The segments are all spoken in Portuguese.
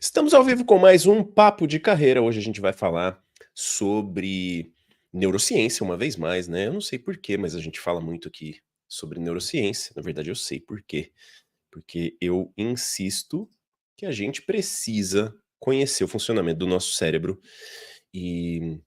Estamos ao vivo com mais um Papo de Carreira. Hoje a gente vai falar sobre neurociência uma vez mais, né? Eu não sei por quê, mas a gente fala muito aqui sobre neurociência. Na verdade, eu sei por quê. Porque eu insisto que a gente precisa conhecer o funcionamento do nosso cérebro. E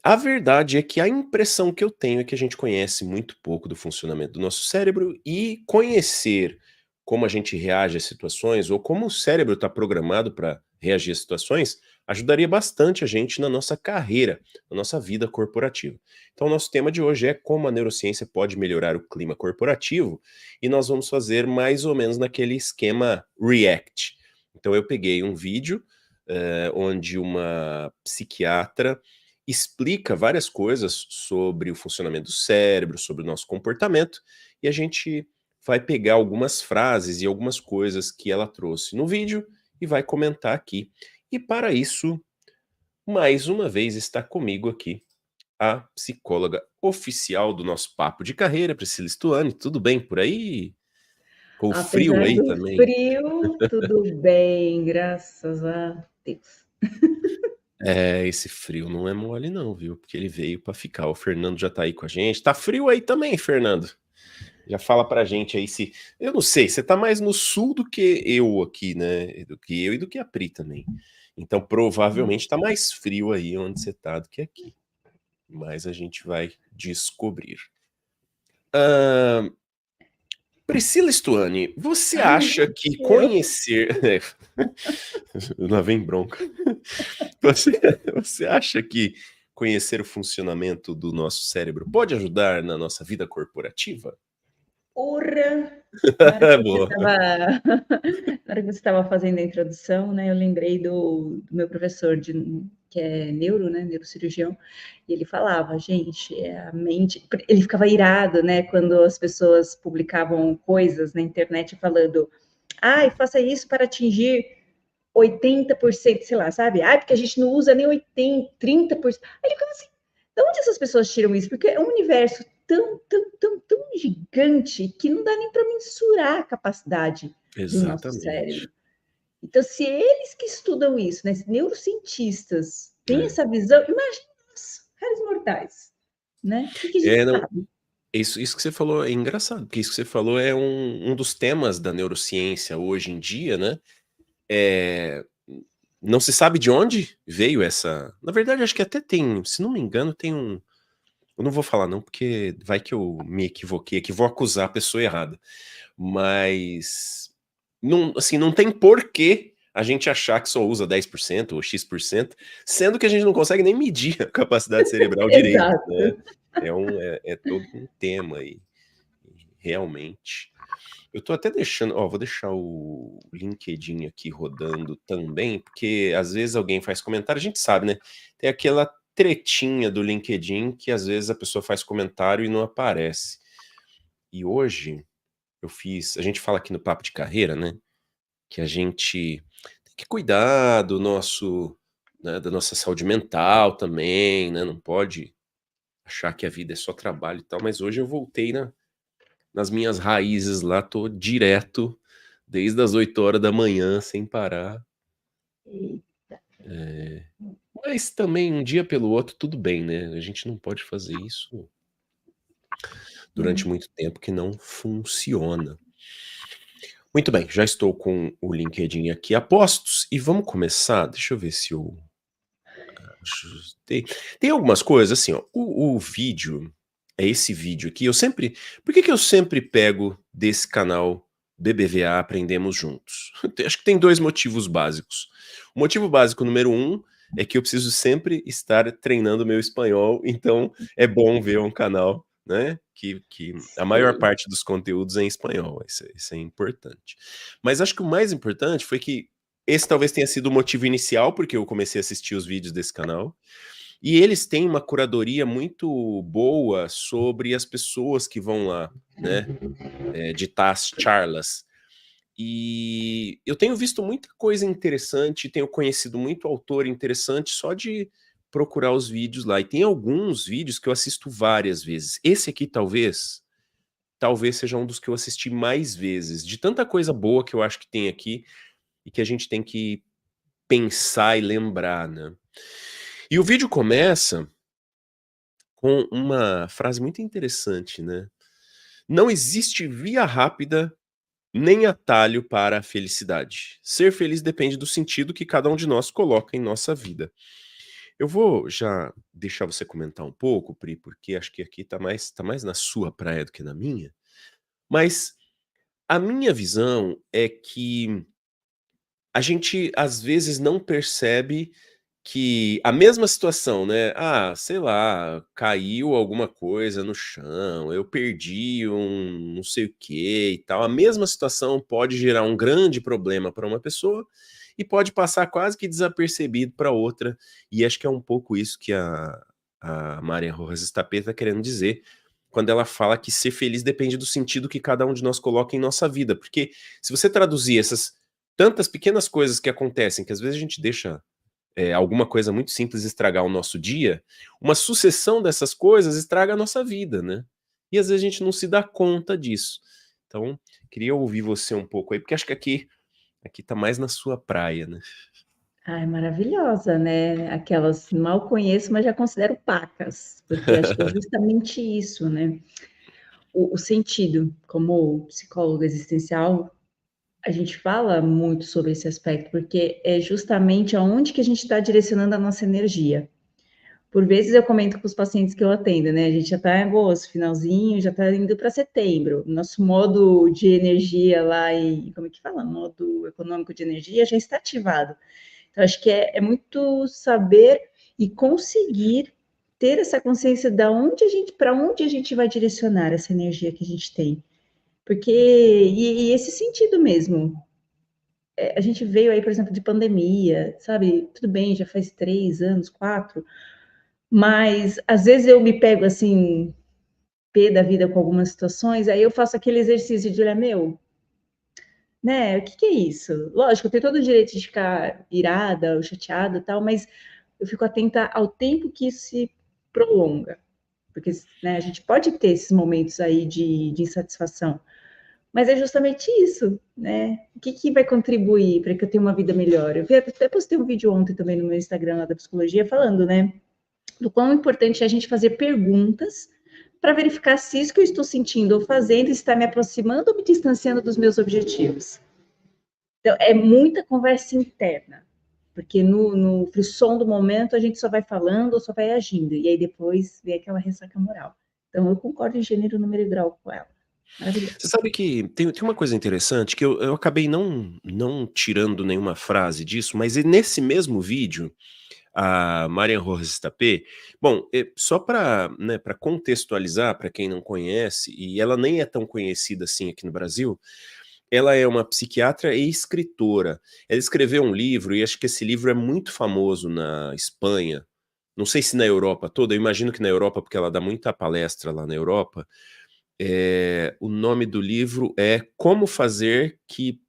a verdade é que a impressão que eu tenho é que a gente conhece muito pouco do funcionamento do nosso cérebro e conhecer como a gente reage às situações ou como o cérebro está programado para reagir às situações ajudaria bastante a gente na nossa carreira, na nossa vida corporativa. Então, o nosso tema de hoje é como a neurociência pode melhorar o clima corporativo e nós vamos fazer mais ou menos naquele esquema React. Então, eu peguei um vídeo onde uma psiquiatra explica várias coisas sobre o funcionamento do cérebro, sobre o nosso comportamento, e a gente vai pegar algumas frases e algumas coisas que ela trouxe no vídeo e vai comentar aqui. E para isso, mais uma vez está comigo aqui a psicóloga oficial do nosso papo de carreira, Priscila Stuani. Tudo bem por aí? Com frio Apesar aí do também? frio, tudo bem, graças a Deus. É, esse frio não é mole não, viu? Porque ele veio para ficar. O Fernando já tá aí com a gente. Tá frio aí também, Fernando? Já fala pra gente aí se. Eu não sei, você tá mais no sul do que eu aqui, né? Do que eu e do que a Pri também. Então provavelmente tá mais frio aí onde você tá do que aqui. Mas a gente vai descobrir. Ahn, Priscila Stuani, você Ai, acha que eu. conhecer. Lá vem bronca. Você, você acha que conhecer o funcionamento do nosso cérebro pode ajudar na nossa vida corporativa? Porra! Na hora que você Boa. estava, na hora que você estava fazendo a introdução, né, eu lembrei do meu professor que é neuro, né, neurocirurgião, e ele falava, gente, a mente, ele ficava irado, né, quando as pessoas publicavam coisas na internet falando, ai, faça isso para atingir 80%, sei lá, sabe? Ah, porque a gente não usa nem 80, 30%. Aí ele ficava assim, de onde essas pessoas tiram isso? Porque é um universo tão gigante que não dá nem para mensurar a capacidade do nosso cérebro. Exatamente. Então, se eles que estudam isso, né, neurocientistas, têm É. essa visão, imagina os réis mortais, né? O que, que a gente Não, sabe? isso que você falou é engraçado, porque isso que você falou é um dos temas da neurociência hoje em dia, né? É, não se sabe de onde veio essa. Na verdade, acho que até tem, se não me engano, tem um. Eu não vou falar, não, porque vai que eu me equivoquei aqui, vou acusar a pessoa errada. Mas não, assim, não tem porquê a gente achar que só usa 10% ou X%, sendo que a gente não consegue nem medir a capacidade cerebral direito, né? Exato. É todo um tema aí, realmente. Eu tô até deixando, ó, vou deixar o LinkedIn aqui rodando também, porque às vezes alguém faz comentário, a gente sabe, né? Tem aquela tretinha do LinkedIn que às vezes a pessoa faz comentário e não aparece. E hoje a gente fala aqui no Papo de Carreira, né? Que a gente tem que cuidar do nosso, né, da nossa saúde mental também, né? Não pode achar que a vida é só trabalho e tal, mas hoje eu voltei nas minhas raízes lá, tô direto desde as 8 horas da manhã sem parar. É, mas também um dia pelo outro tudo bem, né? A gente não pode fazer isso durante muito tempo que não funciona. Muito bem, já estou com o LinkedIn aqui a postos e vamos começar. Deixa eu ver se eu ajustei. Tem algumas coisas assim, ó. O vídeo, é esse vídeo aqui. Eu sempre. Por que que eu sempre pego desse canal BBVA Aprendemos Juntos? Acho que tem dois motivos básicos. O motivo básico número um é que eu preciso sempre estar treinando meu espanhol, então é bom ver um canal, né? Que a maior Sim. parte dos conteúdos é em espanhol. Isso é importante. Mas acho que o mais importante foi que esse talvez tenha sido o motivo inicial, porque eu comecei a assistir os vídeos desse canal. E eles têm uma curadoria muito boa sobre as pessoas que vão lá, né? Ditar as charlas. E eu tenho visto muita coisa interessante, tenho conhecido muito autor interessante só de procurar os vídeos lá. E tem alguns vídeos que eu assisto várias vezes. Esse aqui, talvez seja um dos que eu assisti mais vezes. De tanta coisa boa que eu acho que tem aqui, e que a gente tem que pensar e lembrar, né? E o vídeo começa com uma frase muito interessante, né? Não existe via rápida nem atalho para a felicidade. Ser feliz depende do sentido que cada um de nós coloca em nossa vida. Eu vou já deixar você comentar um pouco, Pri, porque acho que aqui tá mais na sua praia do que na minha. Mas a minha visão é que a gente às vezes não percebe que a mesma situação, né, sei lá, caiu alguma coisa no chão, eu perdi um não sei o quê e tal, a mesma situação pode gerar um grande problema para uma pessoa e pode passar quase que desapercebido para outra, e acho que é um pouco isso que a Marian Rojas Estapé está querendo dizer, quando ela fala que ser feliz depende do sentido que cada um de nós coloca em nossa vida, porque se você traduzir essas tantas pequenas coisas que acontecem, que às vezes a gente deixa alguma coisa muito simples estragar o nosso dia, uma sucessão dessas coisas estraga a nossa vida, né? E às vezes a gente não se dá conta disso. Então, queria ouvir você um pouco aí, porque acho que aqui tá mais na sua praia, né? Ai, maravilhosa, né? Aquelas mal conheço, mas já considero pacas, porque acho que é justamente isso, né? O sentido, como psicóloga existencial, a gente fala muito sobre esse aspecto, porque é justamente aonde que a gente está direcionando a nossa energia. Por vezes eu comento com os pacientes que eu atendo, né? A gente já está em agosto, finalzinho, já está indo para setembro. Nosso modo de energia lá em, como é que fala? Modo econômico de energia já está ativado. Então, acho que é muito saber e conseguir ter essa consciência da onde a gente, para onde a gente vai direcionar essa energia que a gente tem. Porque, e esse sentido mesmo, a gente veio aí, por exemplo, de pandemia, sabe? Tudo bem, já faz 3 anos, 4, mas às vezes eu me pego assim, pé da vida com algumas situações, aí eu faço aquele exercício de olhar, meu, né? O que que é isso? Lógico, eu tenho todo o direito de ficar irada ou chateada e tal, mas eu fico atenta ao tempo que isso se prolonga. Porque, né, a gente pode ter esses momentos aí de insatisfação, mas é justamente isso, né? O que que vai contribuir para que eu tenha uma vida melhor? Eu até postei um vídeo ontem também no meu Instagram lá da psicologia falando, né, do quão importante é a gente fazer perguntas para verificar se isso que eu estou sentindo ou fazendo está me aproximando ou me distanciando dos meus objetivos. Então, é muita conversa interna, porque no frisson do momento a gente só vai falando ou só vai agindo, e aí depois vem aquela ressaca moral. Então, eu concordo em gênero, número e grau com ela. Você Maravilhoso. sabe que tem uma coisa interessante que eu acabei não tirando nenhuma frase disso, mas nesse mesmo vídeo, a Marian Rojas Estapé, bom, só para, né, para contextualizar, para quem não conhece, e ela nem é tão conhecida assim aqui no Brasil, ela é uma psiquiatra e escritora. Ela escreveu um livro, e acho que esse livro é muito famoso na Espanha. Não sei se na Europa toda, eu imagino que na Europa, porque ela dá muita palestra lá na Europa. O nome do livro é Como Fazer que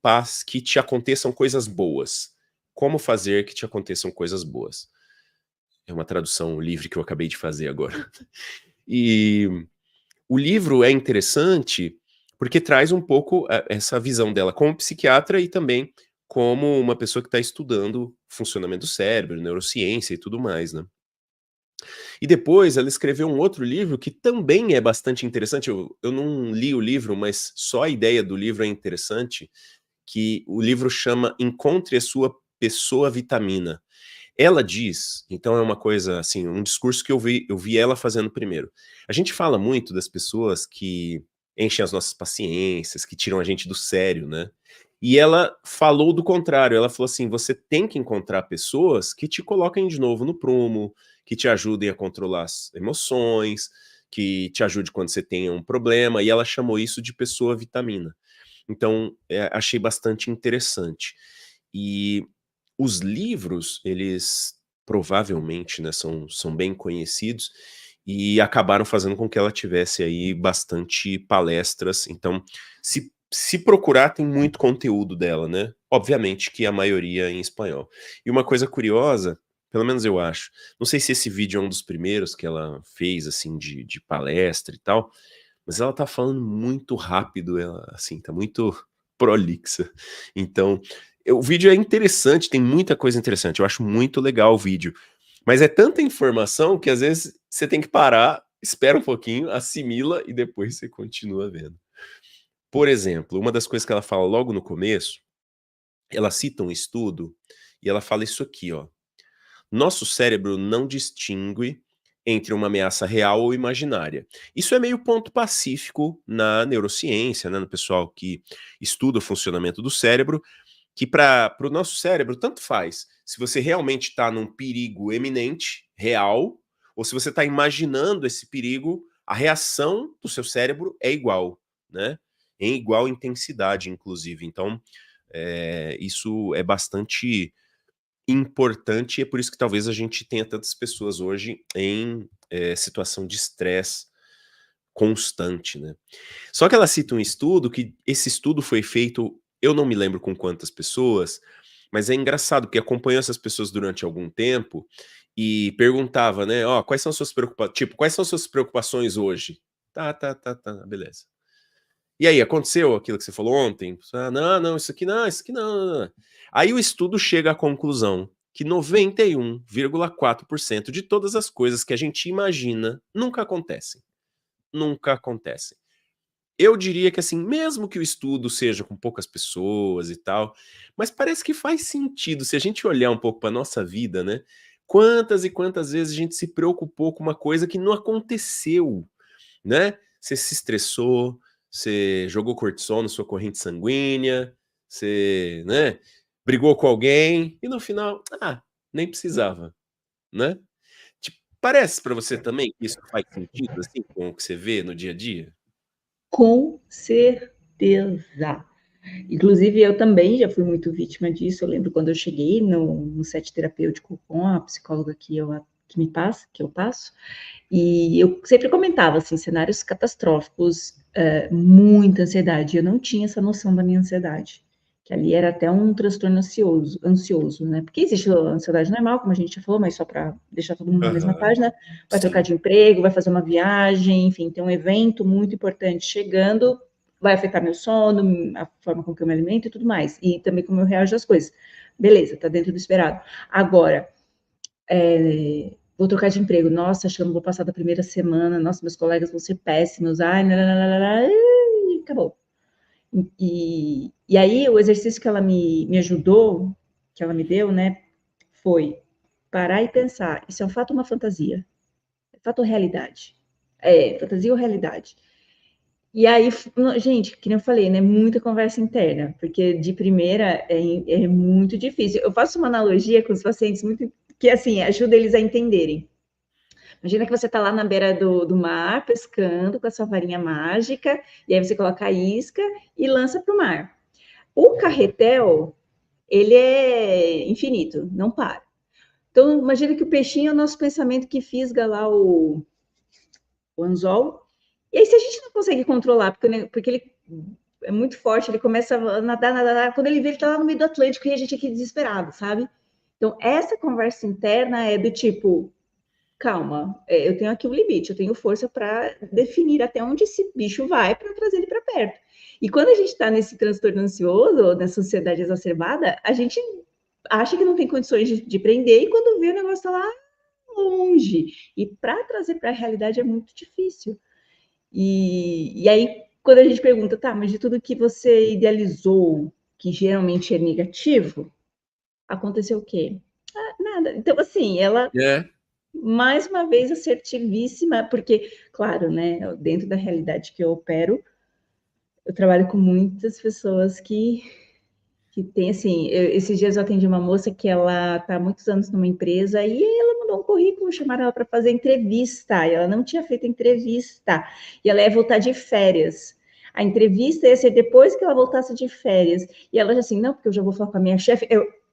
te aconteçam coisas boas. Como fazer que te aconteçam coisas boas. É uma tradução livre que eu acabei de fazer agora. E o livro é interessante porque traz um pouco essa visão dela como psiquiatra e também como uma pessoa que está estudando funcionamento do cérebro, neurociência e tudo mais, né? E depois ela escreveu um outro livro que também é bastante interessante. Eu não li o livro, mas só a ideia do livro é interessante, que o livro chama Encontre a Sua Pessoa Vitamina. Ela diz, então é uma coisa assim, um discurso que eu vi ela fazendo primeiro. A gente fala muito das pessoas que enchem as nossas paciências, que tiram a gente do sério, né? E ela falou do contrário, ela falou assim: você tem que encontrar pessoas que te coloquem de novo no prumo, que te ajudem a controlar as emoções, que te ajude quando você tenha um problema, e ela chamou isso de pessoa vitamina. Então, achei bastante interessante. E os livros, eles provavelmente, né, são bem conhecidos e acabaram fazendo com que ela tivesse aí bastante palestras. Então, se procurar, tem muito conteúdo dela, né? Obviamente que a maioria em espanhol. E uma coisa curiosa, pelo menos eu acho, não sei se esse vídeo é um dos primeiros que ela fez, assim, de palestra e tal, mas ela tá falando muito rápido, ela, assim, tá muito prolixa. Então, O vídeo é interessante, tem muita coisa interessante. Eu acho muito legal o vídeo. Mas é tanta informação que às vezes você tem que parar, espera um pouquinho, assimila e depois você continua vendo. Por exemplo, uma das coisas que ela fala logo no começo, ela cita um estudo e ela fala isso aqui, ó. Nosso cérebro não distingue entre uma ameaça real ou imaginária. Isso é meio ponto pacífico na neurociência, né, no pessoal que estuda o funcionamento do cérebro, que para o nosso cérebro tanto faz se você realmente está num perigo eminente, real, ou se você está imaginando esse perigo, a reação do seu cérebro é igual, né? Em igual intensidade, inclusive. Então, isso é bastante importante e é por isso que talvez a gente tenha tantas pessoas hoje em situação de estresse constante, né? Só que ela cita um estudo que esse estudo foi feito, eu não me lembro com quantas pessoas, mas é engraçado porque acompanhou essas pessoas durante algum tempo e perguntava, né, ó, quais são suas preocupações, tipo, quais são suas preocupações hoje? Tá, beleza. E aí, aconteceu aquilo que você falou ontem? Ah, não, isso aqui não. Aí o estudo chega à conclusão que 91,4% de todas as coisas que a gente imagina nunca acontecem. Nunca acontecem. Eu diria que, assim, mesmo que o estudo seja com poucas pessoas e tal, mas parece que faz sentido se a gente olhar um pouco para nossa vida, né? Quantas e quantas vezes a gente se preocupou com uma coisa que não aconteceu, né? Você se estressou, você jogou cortisol na sua corrente sanguínea, você, né, brigou com alguém e no final, nem precisava, né? Tipo, parece para você também que isso faz sentido, assim, com o que você vê no dia a dia? Com certeza. Inclusive, eu também já fui muito vítima disso. Eu lembro quando eu cheguei no set terapêutico com a psicóloga que eu passo, e eu sempre comentava assim, cenários catastróficos, muita ansiedade. Eu não tinha essa noção da minha ansiedade, que ali era até um transtorno ansioso, né? Porque existe a ansiedade normal, como a gente já falou, mas só para deixar todo mundo na mesma Aham, página, vai trocar sim. de emprego, vai fazer uma viagem, enfim, tem um evento muito importante chegando, vai afetar meu sono, a forma com que eu me alimento e tudo mais, e também como eu reajo às coisas. Beleza, tá dentro do esperado. Agora, vou trocar de emprego. Nossa, acho que eu não vou passar da primeira semana. Nossa, meus colegas vão ser péssimos. Ai, nananana, e acabou. E aí, o exercício que ela me ajudou, que ela me deu, né, foi parar e pensar: isso é um fato ou uma fantasia? É fato ou realidade? É, fantasia ou realidade? E aí, gente, que nem eu falei, né? Muita conversa interna, porque de primeira é muito difícil. Eu faço uma analogia com os pacientes muito que assim ajuda eles a entenderem. Imagina que você está lá na beira do mar, pescando com a sua varinha mágica, e aí você coloca a isca e lança para o mar. O carretel, ele é infinito, não para. Então, imagina que o peixinho é o nosso pensamento que fisga lá o anzol. E aí, se a gente não consegue controlar, porque ele é muito forte, ele começa a nadar, quando ele vê, ele está lá no meio do Atlântico e a gente aqui desesperado, sabe? Então, essa conversa interna é do tipo, calma, eu tenho aqui o limite, eu tenho força para definir até onde esse bicho vai para trazer ele para perto. E quando a gente está nesse transtorno ansioso, nessa ansiedade exacerbada, a gente acha que não tem condições de prender e quando vê o negócio está lá longe. E para trazer para a realidade é muito difícil. E aí, quando a gente pergunta, tá, mas de tudo que você idealizou, que geralmente é negativo, aconteceu o quê? Nada. Então, assim, ela É. mais uma vez assertivíssima, porque, claro, né, dentro da realidade que eu opero, eu trabalho com muitas pessoas que tem, assim, esses dias eu atendi uma moça que ela está há muitos anos numa empresa e ela mandou um currículo, chamaram ela para fazer entrevista, e ela não tinha feito entrevista, e ela ia voltar de férias. A entrevista ia ser depois que ela voltasse de férias. E ela já assim, não, porque eu já vou falar com a minha chefe.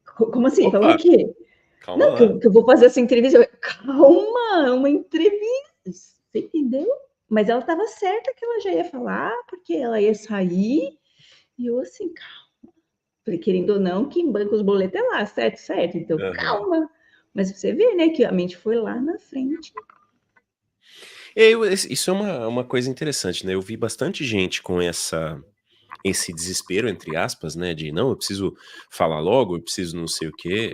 Como assim? Falando o Opa, quê? calma Não, que lá. eu, que eu vou fazer essa entrevista. Calma, uma entrevista. Você entendeu? Mas ela estava certa que ela já ia falar, porque ela ia sair. E eu assim, falei, querendo ou não, quem banca os boletos é lá, certo? Certo. Então, Aham. calma. Mas você vê, né, que a mente foi lá na frente. Isso é uma coisa interessante, né? Eu vi bastante gente com essa esse desespero, entre aspas, né, de não, eu preciso falar logo, eu preciso não sei o quê.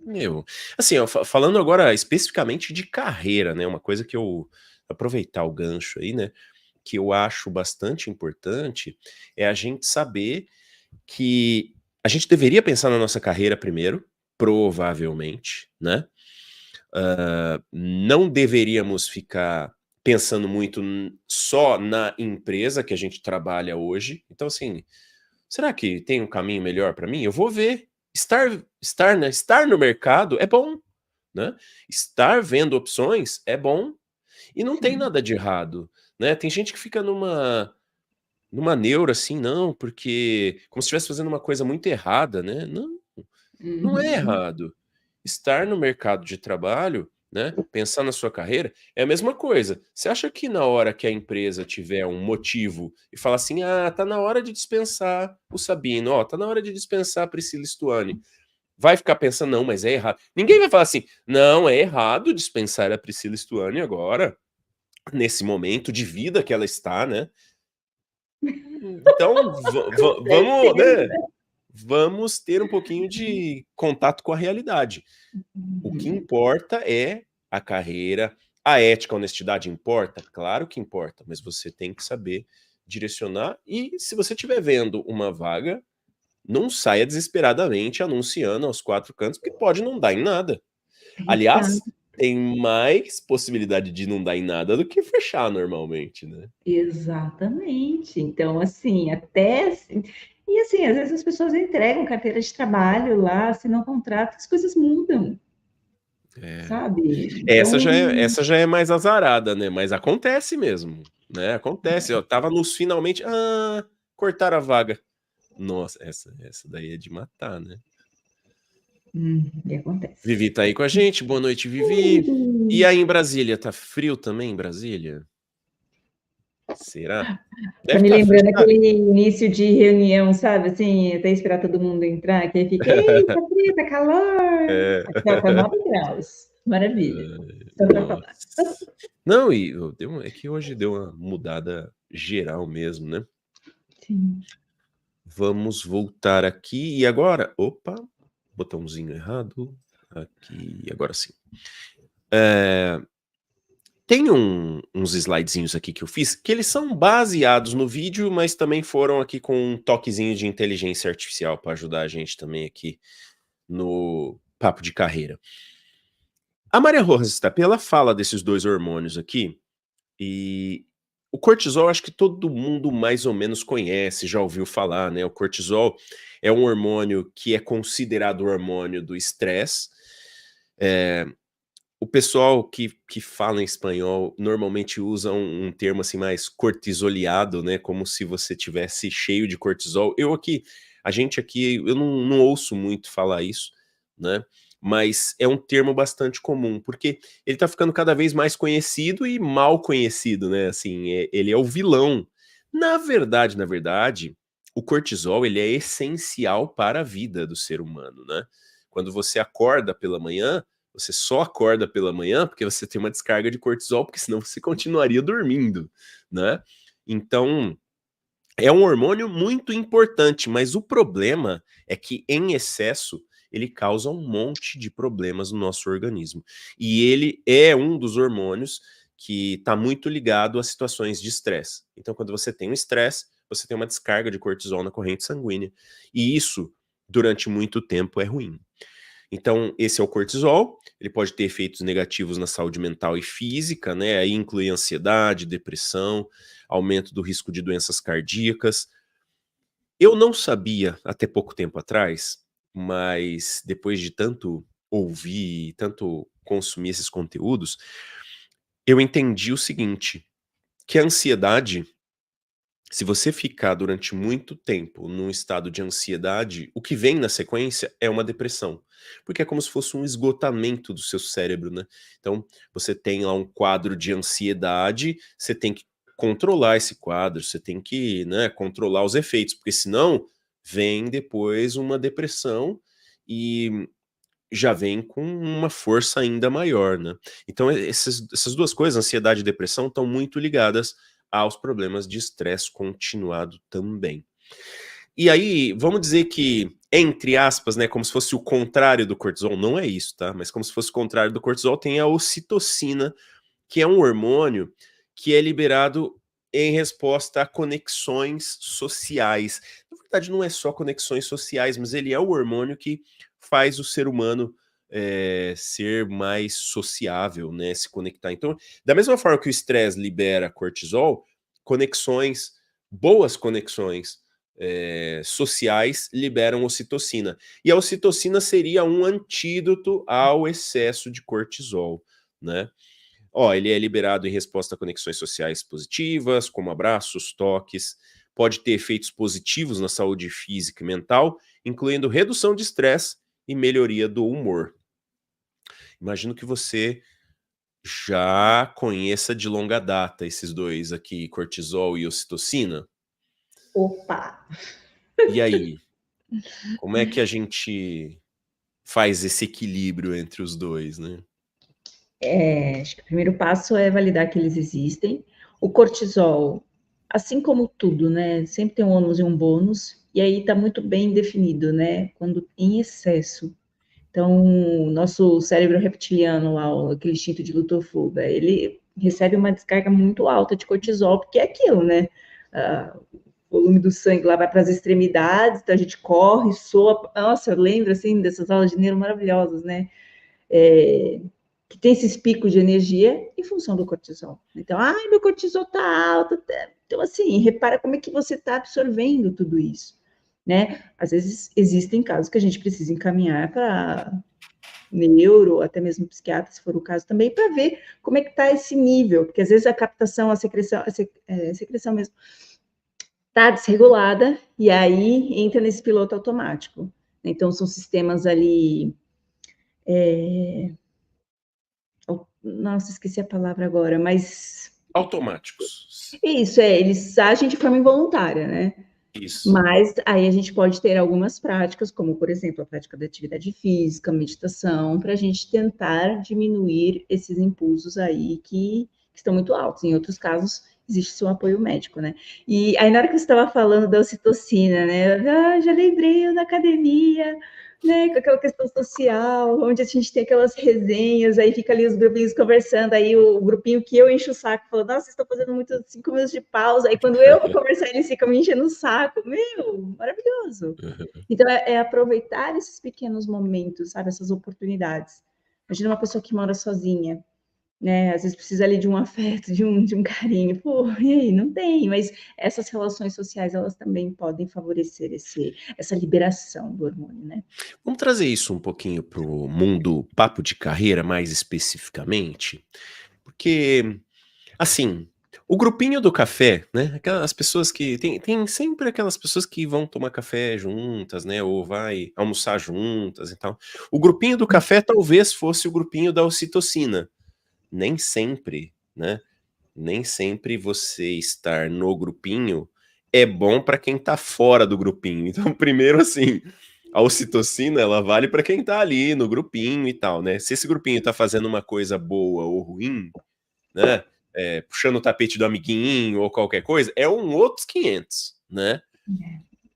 Meu, assim, ó, falando agora especificamente de carreira, né, uma coisa que eu aproveitar o gancho aí, né, que eu acho bastante importante é a gente saber que a gente deveria pensar na nossa carreira primeiro, provavelmente, né? Não deveríamos ficar pensando muito só na empresa que a gente trabalha hoje. Então, assim, será que tem um caminho melhor para mim? Eu vou ver. Estar no mercado é bom, né? Estar vendo opções é bom e não tem Sim. nada de errado, né? Tem gente que fica numa neura assim, não, porque como se estivesse fazendo uma coisa muito errada, né? Não, não é Uhum. errado. Estar no mercado de trabalho, né, pensar na sua carreira, é a mesma coisa. Você acha que na hora que a empresa tiver um motivo e falar assim: "Ah, tá na hora de dispensar o Sabino, ó, tá na hora de dispensar a Priscila Stuani", vai ficar pensando: "Não, mas é errado". Ninguém vai falar assim: "Não, é errado dispensar a Priscila Stuani agora, nesse momento de vida que ela está, né". Então, Com vamos, certeza. né, vamos ter um pouquinho de contato com a realidade. O que Uhum. importa é a carreira, a ética, a honestidade importa? Claro que importa, mas você tem que saber direcionar e se você estiver vendo uma vaga, não saia desesperadamente anunciando aos 4 cantos, porque pode não dar em nada. Aliás, Exato. tem mais possibilidade de não dar em nada do que fechar normalmente, né. Exatamente. Então, assim, até assim e assim, às vezes as pessoas entregam carteira de trabalho lá, assinam contrato, as coisas mudam, É. sabe. Essa Então já é essa já é mais azarada, né, mas acontece mesmo, né, acontece. Eu estava nos finalmente, cortaram a vaga. Nossa, essa daí é de matar, né. e acontece. Vivi tá aí com a gente, boa noite, Vivi. E aí em Brasília, tá frio também em Brasília? Será? Tá Deve me estar frio, lembrando sabe? aquele início de reunião, sabe, assim, até esperar todo mundo entrar, que aí fica: "Ei, tá frio, tá calor". É. Aqui, ó, tá 9 graus. Maravilha. Só pra Nossa. falar. Não, e eu deu é que hoje deu uma mudada geral mesmo, né. Sim. Vamos voltar aqui e agora opa, botãozinho errado. Aqui, agora sim. Eh Tem uns slidezinhos aqui que eu fiz, que eles são baseados no vídeo, mas também foram aqui com um toquezinho de inteligência artificial para ajudar a gente também aqui no papo de carreira. A Maria Rojas Estapé, ela fala desses 2 hormônios aqui, e o cortisol acho que todo mundo mais ou menos conhece, já ouviu falar, né, o cortisol é um hormônio que é considerado o hormônio do estresse, eh o pessoal que fala em espanhol normalmente usa um termo, assim, mais cortisoleado, né, como se você tivesse cheio de cortisol. A gente aqui, eu não ouço muito falar isso, né, mas é um termo bastante comum, porque ele tá ficando cada vez mais conhecido e mal conhecido, né, assim, ele é o vilão. Na verdade, o cortisol ele é essencial para a vida do ser humano, né. Quando você acorda pela manhã, você só acorda pela manhã porque você tem uma descarga de cortisol, porque senão você continuaria dormindo, né. Então, é um hormônio muito importante, mas o problema é que em excesso ele causa um monte de problemas no nosso organismo. E ele é um dos hormônios que está muito ligado a situações de estresse. Então, quando você tem um estresse, você tem uma descarga de cortisol na corrente sanguínea, e isso, durante muito tempo, é ruim. Então, esse é o cortisol, ele pode ter efeitos negativos na saúde mental e física, né? Aí inclui ansiedade, depressão, aumento do risco de doenças cardíacas. Eu não sabia até pouco tempo atrás, mas depois de tanto ouvir, tanto consumir esses conteúdos, eu entendi o seguinte, que a ansiedade, se você ficar durante muito tempo num estado de ansiedade, o que vem na sequência é uma depressão, porque é como se fosse um esgotamento do seu cérebro, né. Então, você tem lá um quadro de ansiedade, você tem que controlar esse quadro, você tem que, né, controlar os efeitos, porque senão vem depois uma depressão e já vem com uma força ainda maior, né. Então essas 2 coisas, ansiedade e depressão, estão muito ligadas aos problemas de estresse continuado também. E aí, vamos dizer que, entre aspas, né, como se fosse o contrário do cortisol, não é isso, tá? Mas como se fosse o contrário do cortisol, tem a ocitocina, que é um hormônio que é liberado em resposta a conexões sociais. Na verdade, não é só conexões sociais, mas ele é o hormônio que faz o ser humano ser mais sociável, né? Se conectar. Então, da mesma forma que o estresse libera cortisol, conexões, boas conexões sociais liberam ocitocina. E a ocitocina seria um antídoto ao excesso de cortisol, né? Ó, ele é liberado em resposta a conexões sociais positivas, como abraços, toques, pode ter efeitos positivos na saúde física e mental, incluindo redução de estresse e melhoria do humor. Imagino que você já conheça de longa data esses dois aqui, cortisol e ocitocina. Opa! E aí, como é que a gente faz esse equilíbrio entre os dois, né? Acho que o primeiro passo é validar que eles existem. O cortisol, assim como tudo, né? Sempre tem um ônus e um bônus, e aí está muito bem definido, né? Quando em excesso. Então, o nosso cérebro reptiliano lá, aquele instinto de luta ou fuga, ele recebe uma descarga muito alta de cortisol, porque é aquilo, né? O volume do sangue lá vai para as extremidades, então a gente corre, soa. Nossa, eu lembro, assim, dessas aulas de neuro maravilhosas, né? Que tem esses picos de energia em função do cortisol. Então, meu cortisol está alto. Então, assim, repara como é que você está absorvendo tudo isso, né? Às vezes existem casos que a gente precisa encaminhar para neuro, até mesmo psiquiatra, se for o caso, também, para ver como é que está esse nível, porque às vezes a captação, a secreção mesmo, está desregulada, e aí entra nesse piloto automático. Então, são sistemas ali. Nossa, esqueci a palavra agora, mas. Automáticos. Isso, eles agem de forma involuntária, né? Isso. Mas aí a gente pode ter algumas práticas, como, por exemplo, a prática da atividade física, meditação, para a gente tentar diminuir esses impulsos aí que estão muito altos. Em outros casos, existe seu apoio médico, né? E aí, na hora que você estava falando da ocitocina, né? Já lembrei eu na academia, né? Com aquela questão social, onde a gente tem aquelas resenhas, aí fica ali os grupinhos conversando, aí o grupinho que eu encho o saco, falando, nossa, vocês estão fazendo muito 5 minutos de pausa, aí quando eu vou conversar, eles ficam me enchendo o saco, meu, maravilhoso. Então, é aproveitar esses pequenos momentos, sabe, essas oportunidades. Imagina uma pessoa que mora sozinha, né? Às vezes precisa ali de um afeto, de um carinho. Pô, e aí? Não tem, mas essas relações sociais, elas também podem favorecer essa liberação do hormônio, né? Vamos trazer isso um pouquinho para o mundo papo de carreira, mais especificamente, porque, assim, o grupinho do café, né? Aquelas pessoas que tem sempre aquelas pessoas que vão tomar café juntas, né? Ou vai almoçar juntas e tal. O grupinho do café talvez fosse o grupinho da ocitocina. Nem sempre, né? Nem sempre você estar no grupinho é bom para quem tá fora do grupinho. Então, primeiro, assim, a ocitocina, ela vale para quem tá ali no grupinho e tal, né? Se esse grupinho tá fazendo uma coisa boa ou ruim, né? Puxando o tapete do amiguinho ou qualquer coisa, é um outros 500, né?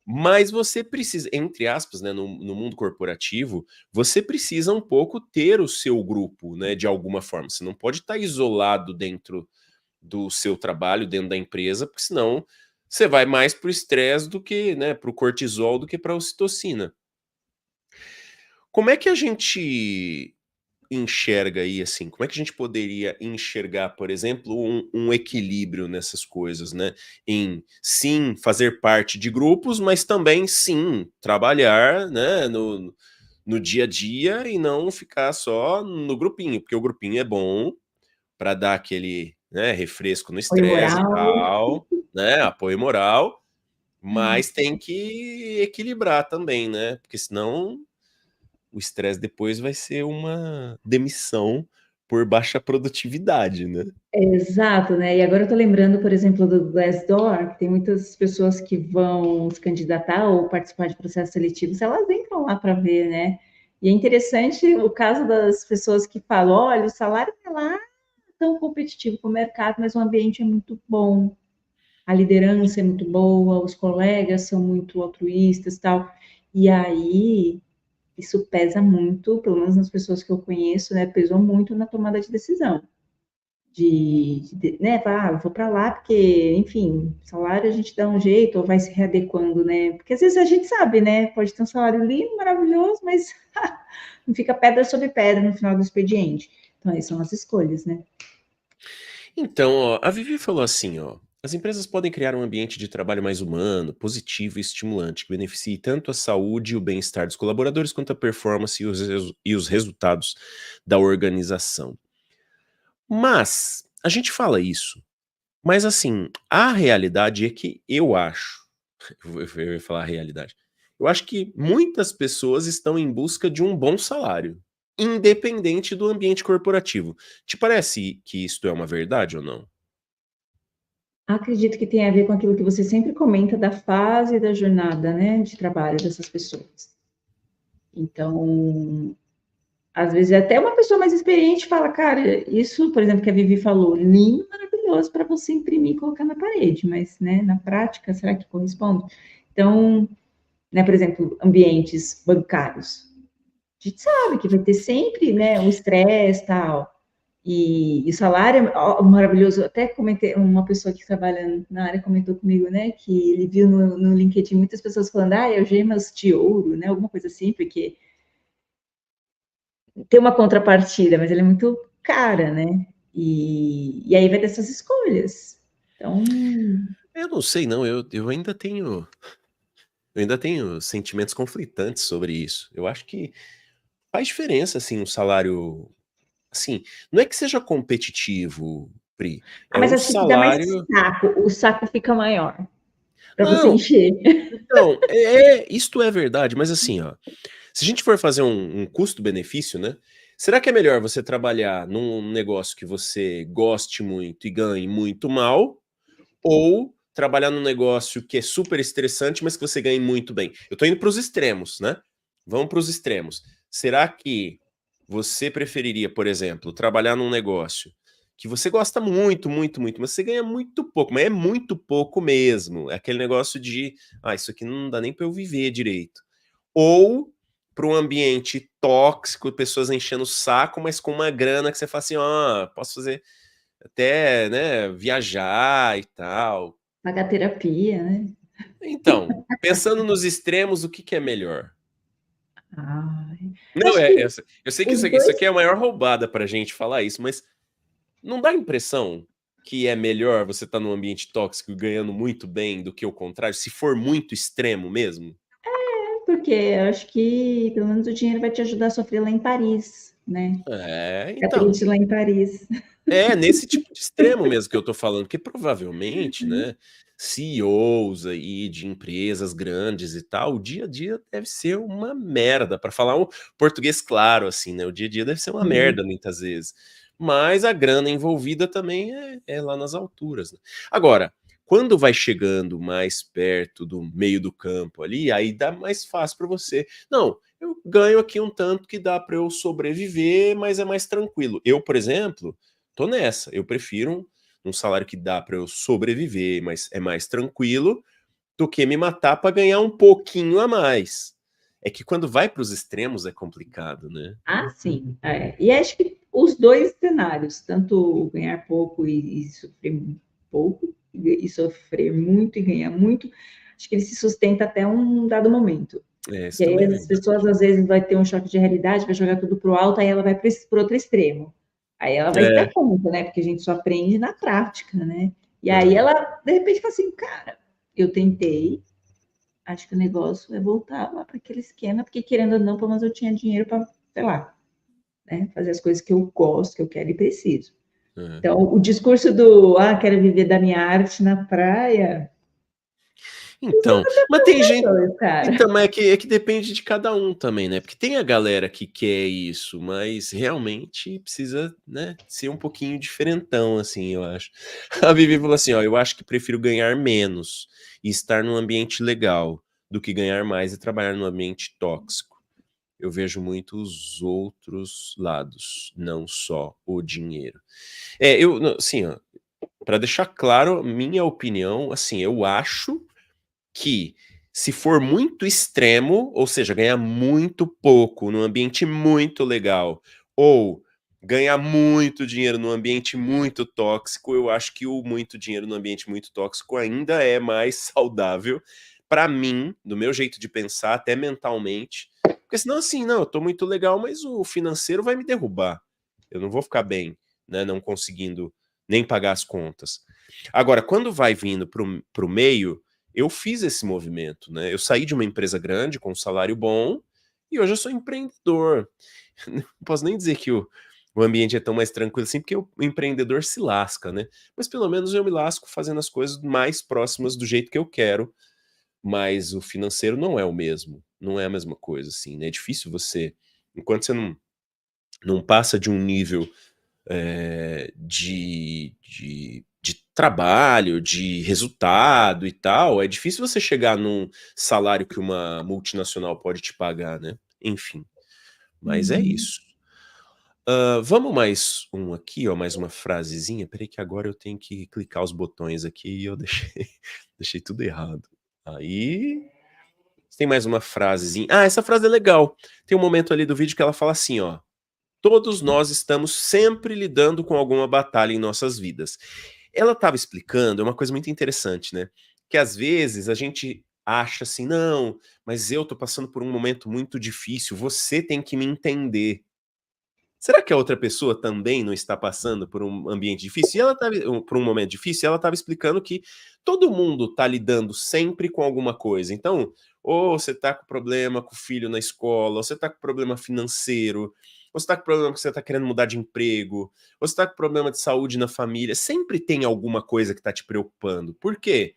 Mas você precisa, entre aspas, né, no mundo corporativo, você precisa um pouco ter o seu grupo, né, de alguma forma. Você não pode estar isolado dentro do seu trabalho, dentro da empresa, porque senão você vai mais para o estresse do que, né, para o cortisol do que para a ocitocina. Como é que a gente enxerga aí, assim, como é que a gente poderia enxergar, por exemplo, um equilíbrio nessas coisas, né? Em, sim, fazer parte de grupos, mas também, sim, trabalhar, né, no dia a dia e não ficar só no grupinho, porque o grupinho é bom para dar aquele, né, refresco no Apoio estresse e moral. tal, né, apoio moral, mas tem que equilibrar também, né? Porque senão o estresse depois vai ser uma demissão por baixa produtividade, né. Exato, né? E agora eu tô lembrando, por exemplo, do Glassdoor, que tem muitas pessoas que vão se candidatar ou participar de processos seletivos, elas entram lá para ver, né? E é interessante o caso das pessoas que falam, olha, o salário não é lá tão competitivo com o mercado, mas o ambiente é muito bom. a liderança é muito boa, os colegas são muito altruístas, tal. E aí isso pesa muito, pelo menos nas pessoas que eu conheço, né? Pesou muito na tomada de decisão. Né, vou para lá porque, enfim, salário a gente dá um jeito ou vai se readequando, né? Porque às vezes a gente sabe, né? Pode ter um salário lindo, maravilhoso, mas não fica pedra sobre pedra no final do expediente. Então, aí são as escolhas, né? Então, ó, a Vivi falou assim, ó, as empresas podem criar um ambiente de trabalho mais humano, positivo e estimulante, que beneficie tanto a saúde e o bem-estar dos colaboradores, quanto a performance e os resultados da organização. Mas, a gente fala isso, mas assim, a realidade é que eu acho, eu ia falar a realidade, eu acho que muitas pessoas estão em busca de um bom salário, independente do ambiente corporativo. Te parece que isto é uma verdade ou não? Acredito que tem a ver com aquilo que você sempre comenta da fase da jornada, né, de trabalho dessas pessoas. Então, às vezes até uma pessoa mais experiente fala, cara, isso, por exemplo, que a Vivi falou, lindo, maravilhoso para você imprimir e colocar na parede, mas, né, na prática, será que corresponde? Então, né, por exemplo, ambientes bancários. A gente sabe que vai ter sempre, né, o estresse e tal. E o salário é maravilhoso. Até comentei, uma pessoa que trabalha na área comentou comigo, né, que ele viu no LinkedIn muitas pessoas falando, algemas de ouro, né, alguma coisa assim, porque tem uma contrapartida, mas ela é muito cara, né? E aí vai dessas escolhas. Então, Eu não sei não, eu ainda tenho sentimentos conflitantes sobre isso. Eu acho que faz diferença, assim, um salário assim, não é que seja competitivo, Pri, é mas um acho que dá mais salário saco, o saco fica maior para você não, encher. então, isto é verdade, mas assim, ó, se a gente for fazer um custo-benefício, né, será que é melhor você trabalhar num negócio que você goste muito e ganhe muito mal, ou trabalhar num negócio que é super estressante, mas que você ganhe muito bem? Eu tô indo para os extremos, né? Vamos para os extremos. Será que você preferiria, por exemplo, trabalhar num negócio que você gosta muito, muito, muito, mas você ganha muito pouco, mas é muito pouco mesmo. É aquele negócio de, isso aqui não dá nem para eu viver direito. Ou para um ambiente tóxico, pessoas enchendo o saco, mas com uma grana que você fala assim, posso fazer até, né, viajar e tal. Pagar terapia, né? Então, pensando nos extremos, o que que é melhor? Ai, Não, acho que eu sei que os isso dois. aqui é a maior roubada pra gente falar isso, mas não dá a impressão que é melhor você estar num ambiente tóxico e ganhando muito bem do que o contrário, se for muito extremo mesmo? Porque eu acho que pelo menos o dinheiro vai te ajudar a sofrer lá em Paris, né? Ficar Então. triste lá em Paris. É, nesse tipo de extremo mesmo que eu tô falando, porque provavelmente, né, CEOs aí de empresas grandes e tal, o dia a dia deve ser uma merda, para falar um português claro, assim, né, o dia a dia deve ser uma Sim. merda muitas vezes, mas a grana envolvida também é lá nas alturas, né. Agora, quando vai chegando mais perto do meio do campo ali, aí dá mais fácil para você. Não, eu ganho aqui um tanto que dá para eu sobreviver, mas é mais tranquilo. Eu, por exemplo, tô nessa. Eu prefiro um salário que dá para eu sobreviver, mas é mais tranquilo, do que me matar para ganhar um pouquinho a mais. É que quando vai para os extremos é complicado, né? Ah, sim. É. E acho que os dois cenários, tanto ganhar pouco e sofrer pouco, e sofrer muito e ganhar muito, acho que ele se sustenta até um dado momento. Isso E aí também é as pessoas verdade. às vezes vai ter um choque de realidade, vai jogar tudo pro alto, aí ela vai para outro extremo. Aí ela vai se dar É. conta, né? Porque a gente só aprende na prática, né? E aí Aham. ela, de repente, fala assim, cara, eu tentei, acho que o negócio é voltar lá para aquele esquema, porque querendo ou não, pelo menos eu tinha dinheiro para, sei lá, né, fazer as coisas que eu gosto, que eu quero e preciso. Aham. Então, o discurso do, quero viver da minha arte na praia, Então, mas tem gente. cara. Então, mas é que depende de cada um também, né? Porque tem a galera que quer isso, mas realmente precisa, né, ser um pouquinho diferentão, assim, eu acho. A Vivi falou assim: ó, eu acho que prefiro ganhar menos e estar num ambiente legal do que ganhar mais e trabalhar num ambiente tóxico. Eu vejo muito os outros lados, não só o dinheiro. Assim, ó, para deixar claro minha opinião, assim, eu acho que se for muito extremo, ou seja, ganhar muito pouco num ambiente muito legal, ou ganhar muito dinheiro num ambiente muito tóxico, eu acho que o muito dinheiro num ambiente muito tóxico ainda é mais saudável para mim, do meu jeito de pensar, até mentalmente. Porque senão, assim, não, eu tô muito legal, mas o financeiro vai me derrubar. Eu não vou ficar bem, né? Não conseguindo nem pagar as contas. Agora, quando vai vindo pro meio, eu fiz esse movimento, né? Eu saí de uma empresa grande com um salário bom e hoje eu sou empreendedor. Não posso nem dizer que o ambiente é tão mais tranquilo assim, porque o empreendedor se lasca, né? Mas pelo menos eu me lasco fazendo as coisas mais próximas do jeito que eu quero, mas o financeiro não é o mesmo, não é a mesma coisa, assim, né? É difícil você, enquanto você não passa de um nível de trabalho, de resultado e tal, é difícil você chegar num salário que uma multinacional pode te pagar, né? Enfim, mas é Uhum. isso. Vamos mais um aqui, ó, mais uma frasezinha. Peraí que agora eu tenho que clicar os botões aqui e eu deixei, deixei tudo errado. Aí, tem mais uma frasezinha. Ah, essa frase é legal. Tem um momento ali do vídeo que ela fala assim, ó: todos nós estamos sempre lidando com alguma batalha em nossas vidas. Ela estava explicando, é uma coisa muito interessante, né? Que às vezes a gente acha assim, não, mas eu tô passando por um momento muito difícil, você tem que me entender. Será que a outra pessoa também não está passando por um ambiente difícil? E ela estava por um momento difícil, e ela estava explicando que todo mundo está lidando sempre com alguma coisa. Então, ou você está com problema com o filho na escola, ou você está com problema financeiro, ou você está com problema que você está querendo mudar de emprego, ou você está com problema de saúde na família. Sempre tem alguma coisa que está te preocupando. Por quê?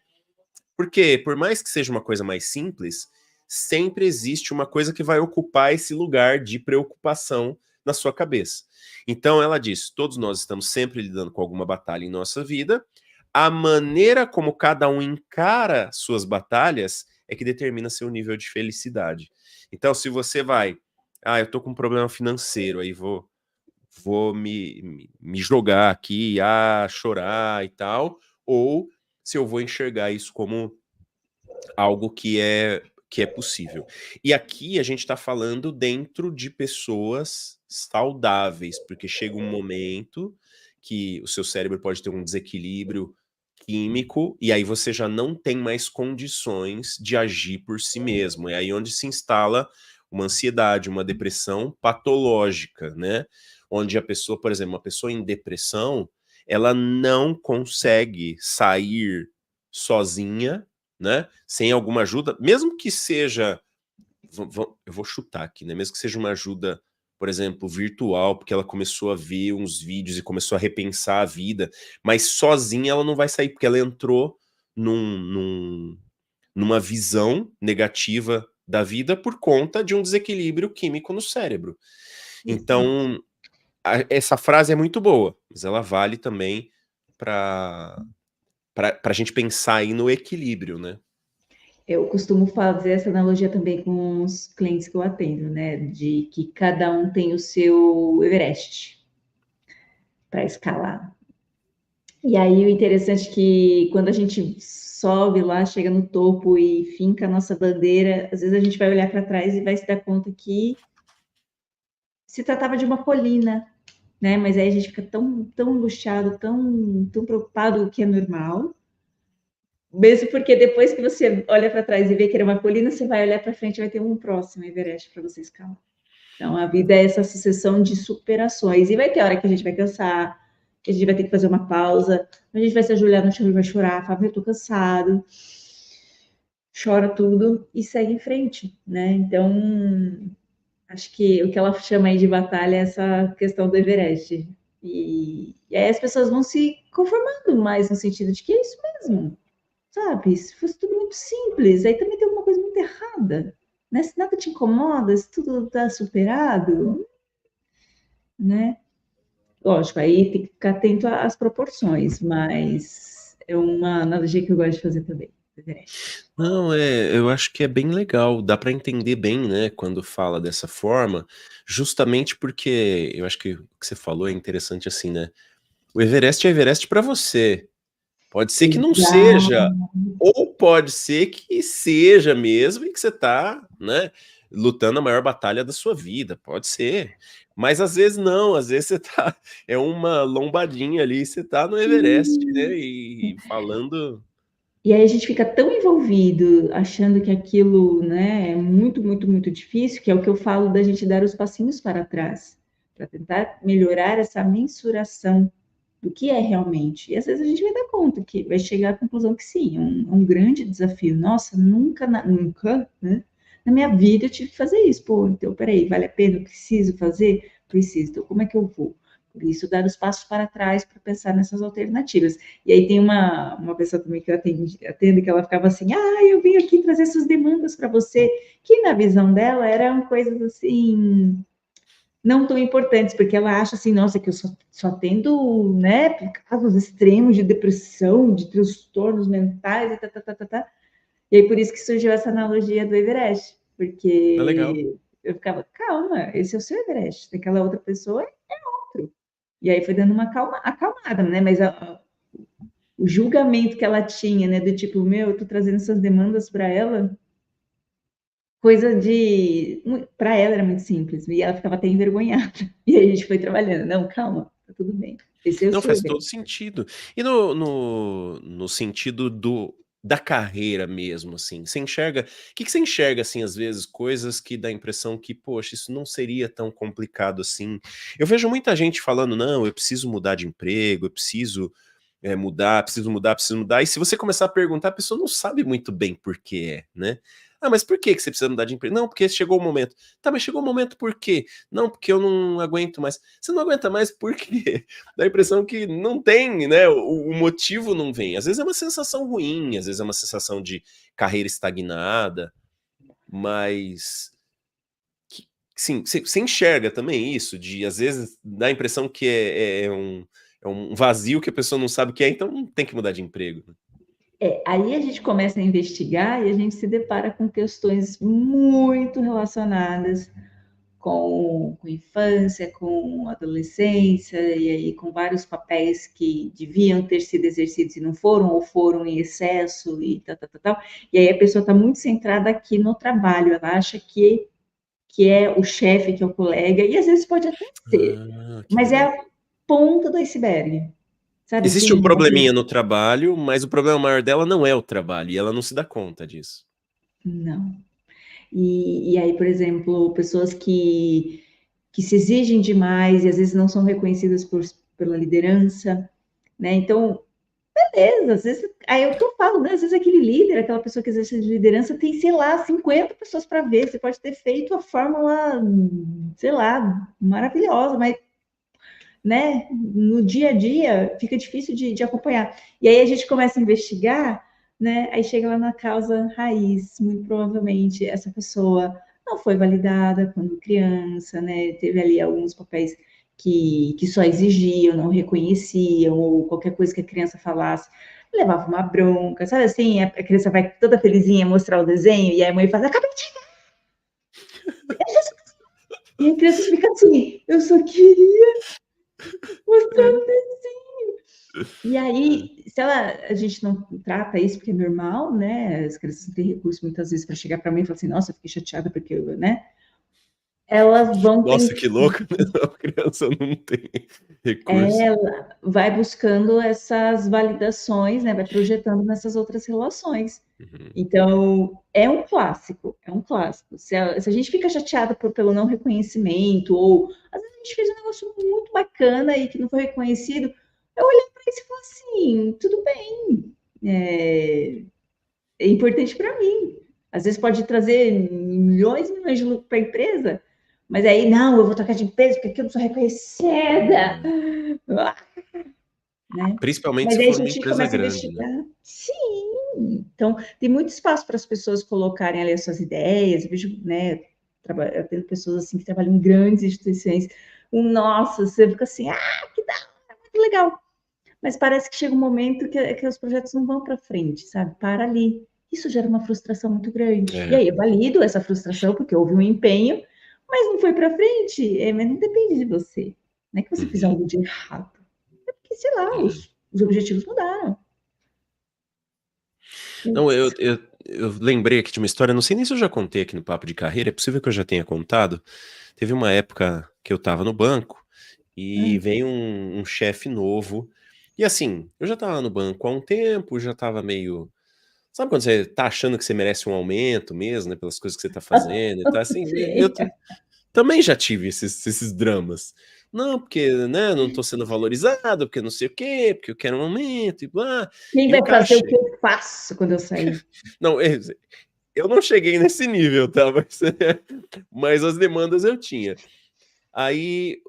Porque, por mais que seja uma coisa mais simples, sempre existe uma coisa que vai ocupar esse lugar de preocupação na sua cabeça. Então, ela diz: todos nós estamos sempre lidando com alguma batalha em nossa vida. A maneira como cada um encara suas batalhas é que determina seu nível de felicidade. Então, se você vai, eu tô com um problema financeiro, aí vou me jogar aqui, chorar e tal, ou se eu vou enxergar isso como algo que é possível. E aqui a gente está falando dentro de pessoas saudáveis, porque chega um momento que o seu cérebro pode ter um desequilíbrio químico e aí você já não tem mais condições de agir por si mesmo. É aí onde se instala uma ansiedade, uma depressão patológica, né? Onde a pessoa, por exemplo, uma pessoa em depressão, ela não consegue sair sozinha, né, sem alguma ajuda, mesmo que seja, eu vou chutar aqui, né, mesmo que seja uma ajuda, por exemplo, virtual, porque ela começou a ver uns vídeos e começou a repensar a vida, mas sozinha ela não vai sair, porque ela entrou numa visão negativa da vida por conta de um desequilíbrio químico no cérebro. Exato. Então, essa frase é muito boa, mas ela vale também para a gente pensar aí no equilíbrio, né? Eu costumo fazer essa analogia também com os clientes que eu atendo, né? De que cada um tem o seu Everest para escalar. E aí o interessante é que quando a gente sobe lá, chega no topo e finca a nossa bandeira, às vezes a gente vai olhar para trás e vai se dar conta que se tratava de uma colina, né? Mas aí a gente fica tão angustiado, tão preocupado, o que é normal. Mesmo porque depois que você olha para trás e vê que era uma colina, você vai olhar para frente e vai ter um próximo Everest para você escalar. Então, a vida é essa sucessão de superações. E vai ter hora que a gente vai cansar, que a gente vai ter que fazer uma pausa, a gente vai se ajoelhar no chão e vai chorar, fala, eu tô cansado, chora tudo e segue em frente, né? Então, acho que o que ela chama aí de batalha é essa questão do Everest. E aí as pessoas vão se conformando mais no sentido de que é isso mesmo, sabe? Se fosse tudo muito simples, aí também tem alguma coisa muito errada, né? Se nada te incomoda, se tudo está superado, né? Lógico, aí tem que ficar atento às proporções, mas é uma analogia que eu gosto de fazer também, Everest. Não, eu acho que é bem legal, dá pra entender bem, né, quando fala dessa forma, justamente porque eu acho que o que você falou é interessante assim, né, o Everest é Everest pra você, Pode ser que não seja, Exato. ou pode ser que seja mesmo e que você tá, né, lutando a maior batalha da sua vida, pode ser. Mas às vezes não, às vezes você tá é uma lombadinha ali, você tá no Everest, né, e falando E aí a gente fica tão envolvido, achando que aquilo, né, é muito, muito, muito difícil, que é o que eu falo da gente dar os passinhos para trás, para tentar melhorar essa mensuração do que é realmente. E às vezes a gente vai dar conta que vai chegar à conclusão que sim, é um grande desafio. Nossa, nunca, né, na minha vida eu tive que fazer isso. Pô, então peraí, vale a pena? Eu preciso fazer? Preciso. Então como é que eu vou? Por isso, dar os passos para trás para pensar nessas alternativas. E aí tem uma pessoa também que eu atendo que ela ficava assim, eu vim aqui trazer essas demandas para você, que na visão dela eram coisas assim, não tão importantes, porque ela acha assim, nossa, que eu só tendo, né, casos extremos de depressão, de transtornos mentais, e tá. E aí por isso que surgiu essa analogia do Everest, é legal. porque eu ficava, calma, esse é o seu Everest, daquela outra pessoa é outro. E aí foi dando uma acalmada, né? Mas o julgamento que ela tinha, né, do tipo, meu, eu tô trazendo essas demandas para ela, coisa de. Para ela era muito simples, e ela ficava até envergonhada. E aí a gente foi trabalhando, não, calma, tá tudo bem. Esse é o Não, seu faz evento. todo sentido. E no sentido da carreira mesmo, assim, você enxerga que você enxerga, assim, às vezes, coisas que dá a impressão que, poxa, isso não seria tão complicado assim. Eu vejo muita gente falando: "Não, eu preciso mudar de emprego, eu preciso, mudar, preciso mudar", e se você começar a perguntar, a pessoa não sabe muito bem por que é, né. "Ah, mas por que você precisa mudar de emprego?". "Não, porque chegou o momento". "Tá, mas chegou o momento por quê?". "Não, porque eu não aguento mais". "Você não aguenta mais por quê?". Dá a impressão que não tem, né, o motivo não vem. Às vezes é uma sensação ruim, às vezes é uma sensação de carreira estagnada, mas que sim, você enxerga também isso? De às vezes dá a impressão que é um vazio que a pessoa não sabe o que é, então não tem que mudar de emprego, né. Aí a gente começa a investigar e a gente se depara com questões muito relacionadas com infância, com adolescência, e aí com vários papéis que deviam ter sido exercidos e não foram, ou foram em excesso, e tal. E aí a pessoa está muito centrada aqui no trabalho, ela acha que é o chefe, que é o colega, e às vezes pode até ser, Que mas é legal. a ponta do iceberg. Sabe Existe um assim, probleminha no trabalho, mas o problema maior dela não é o trabalho, e ela não se dá conta disso. não. E aí, por exemplo, pessoas que se exigem demais e às vezes não são reconhecidas pela liderança, né? Então, beleza, às vezes, aí é o que eu falo, né? Às vezes aquele líder, aquela pessoa que exerce liderança, tem, sei lá, 50 pessoas para ver. Você pode ter feito a fórmula, sei lá, maravilhosa, mas, né, no dia a dia fica difícil de acompanhar. E aí a gente começa a investigar, né? Aí chega lá na causa raiz, muito provavelmente essa pessoa não foi validada quando criança, né? Teve ali alguns papéis que só exigiam, não reconheciam, ou qualquer coisa que a criança falasse, levava uma bronca, sabe assim? A criança vai toda felizinha mostrar o desenho, e aí a mãe fala, acabei de... E a criança fica assim, eu só queria mostrar o desenho. E aí, se a gente não trata isso, porque é normal, né? As crianças não têm recurso muitas vezes para chegar para mim e falar assim, nossa, eu fiquei chateada porque, né? Elas vão Nossa, ter, que louco, né, a criança não tem recurso. ela vai buscando essas validações, né? Vai projetando nessas outras relações. Uhum. Então, é um clássico, é um clássico. Se a gente fica chateada pelo não reconhecimento, ou às vezes a gente fez um negócio muito bacana e que não foi reconhecido, eu olhei para isso e falei assim, tudo bem, é importante para mim. Às vezes pode trazer milhões e milhões de lucro para a empresa, mas aí, não, eu vou trocar de empresa porque aqui eu não sou reconhecida. É. Né? Principalmente Mas se aí a for uma gente empresa começa a grande, né. investigar. Sim, então tem muito espaço para as pessoas colocarem ali as suas ideias. Eu vejo, né, eu tenho pessoas assim que trabalham em grandes instituições. Nossa, você fica assim, que da hora, muito legal. Mas parece que chega um momento que os projetos não vão para frente, sabe? Para ali. Isso gera uma frustração muito grande. E É. aí eu valido essa frustração, porque houve um empenho, mas não foi para frente. Mas não depende de você. Não é que você fez Uhum. algo de errado. É porque, sei lá, É. os objetivos mudaram. Não, eu, Putz. eu, eu lembrei aqui de uma história, não sei nem se eu já contei aqui no Papo de Carreira, é possível que eu já tenha contado. Teve uma época que eu tava no banco e Hum. veio um chefe novo. E assim, eu já tava no banco há um tempo, já tava meio. Sabe quando você tá achando que você merece um aumento mesmo, né, pelas coisas que você tá fazendo e tal, assim, Sim. também já tive esses dramas. Não, porque, né, não tô sendo valorizado, porque não sei o quê, porque eu quero um aumento e blá. Quem E o vai cara fazer o chega. que eu faço quando eu sair? Não, eu não cheguei nesse nível, tá? Mas as demandas eu tinha. Aí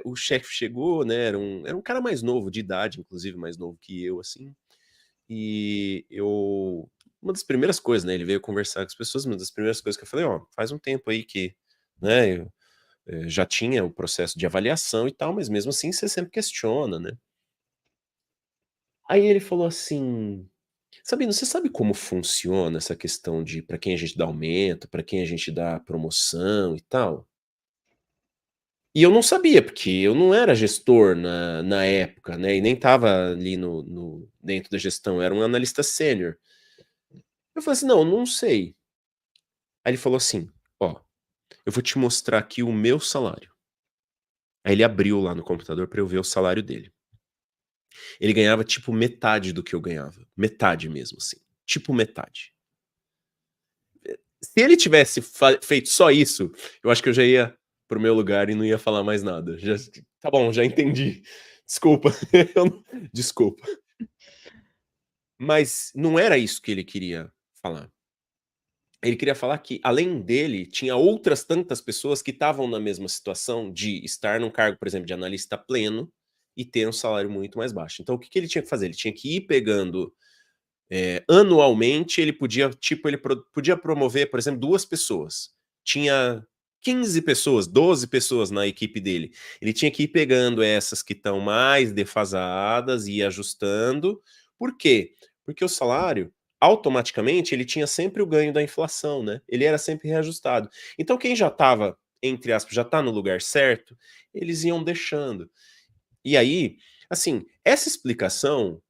o chefe chegou, né? Era um cara mais novo, de idade, inclusive, mais novo que eu, assim. E eu. Uma das primeiras coisas, né? Ele veio conversar com as pessoas, uma das primeiras coisas que eu falei, ó, faz um tempo aí que, né, eu já tinha o processo de avaliação e tal, mas mesmo assim você sempre questiona, né? Aí ele falou assim: Sabino, você sabe como funciona essa questão de para quem a gente dá aumento, para quem a gente dá promoção e tal? E eu não sabia, porque eu não era gestor na época, né, e nem estava ali no dentro da gestão, eu era um analista sênior. Eu falei assim: "Não, não sei". Aí ele falou assim: "Ó, eu vou te mostrar aqui o meu salário". Aí ele abriu lá no computador para eu ver o salário dele. Ele ganhava, tipo, metade do que eu ganhava, metade mesmo, assim, tipo metade. Se ele tivesse feito só isso, eu acho que eu já ia pro meu lugar e não ia falar mais nada. Já, tá bom, já entendi. Desculpa. Desculpa. Mas não era isso que ele queria falar. Ele queria falar que, além dele, tinha outras tantas pessoas que estavam na mesma situação de estar num cargo, por exemplo, de analista pleno e ter um salário muito mais baixo. Então, o que ele tinha que fazer? Ele tinha que ir pegando anualmente ele podia, tipo, podia promover, por exemplo, 2 pessoas. Tinha 15 pessoas, 12 pessoas na equipe dele. Ele tinha que ir pegando essas que estão mais defasadas e ir ajustando. Por quê? Porque o salário, automaticamente, ele tinha sempre o ganho da inflação, né? Ele era sempre reajustado. Então, quem já estava, entre aspas, já está no lugar certo, eles iam deixando. E aí, assim, essa explicação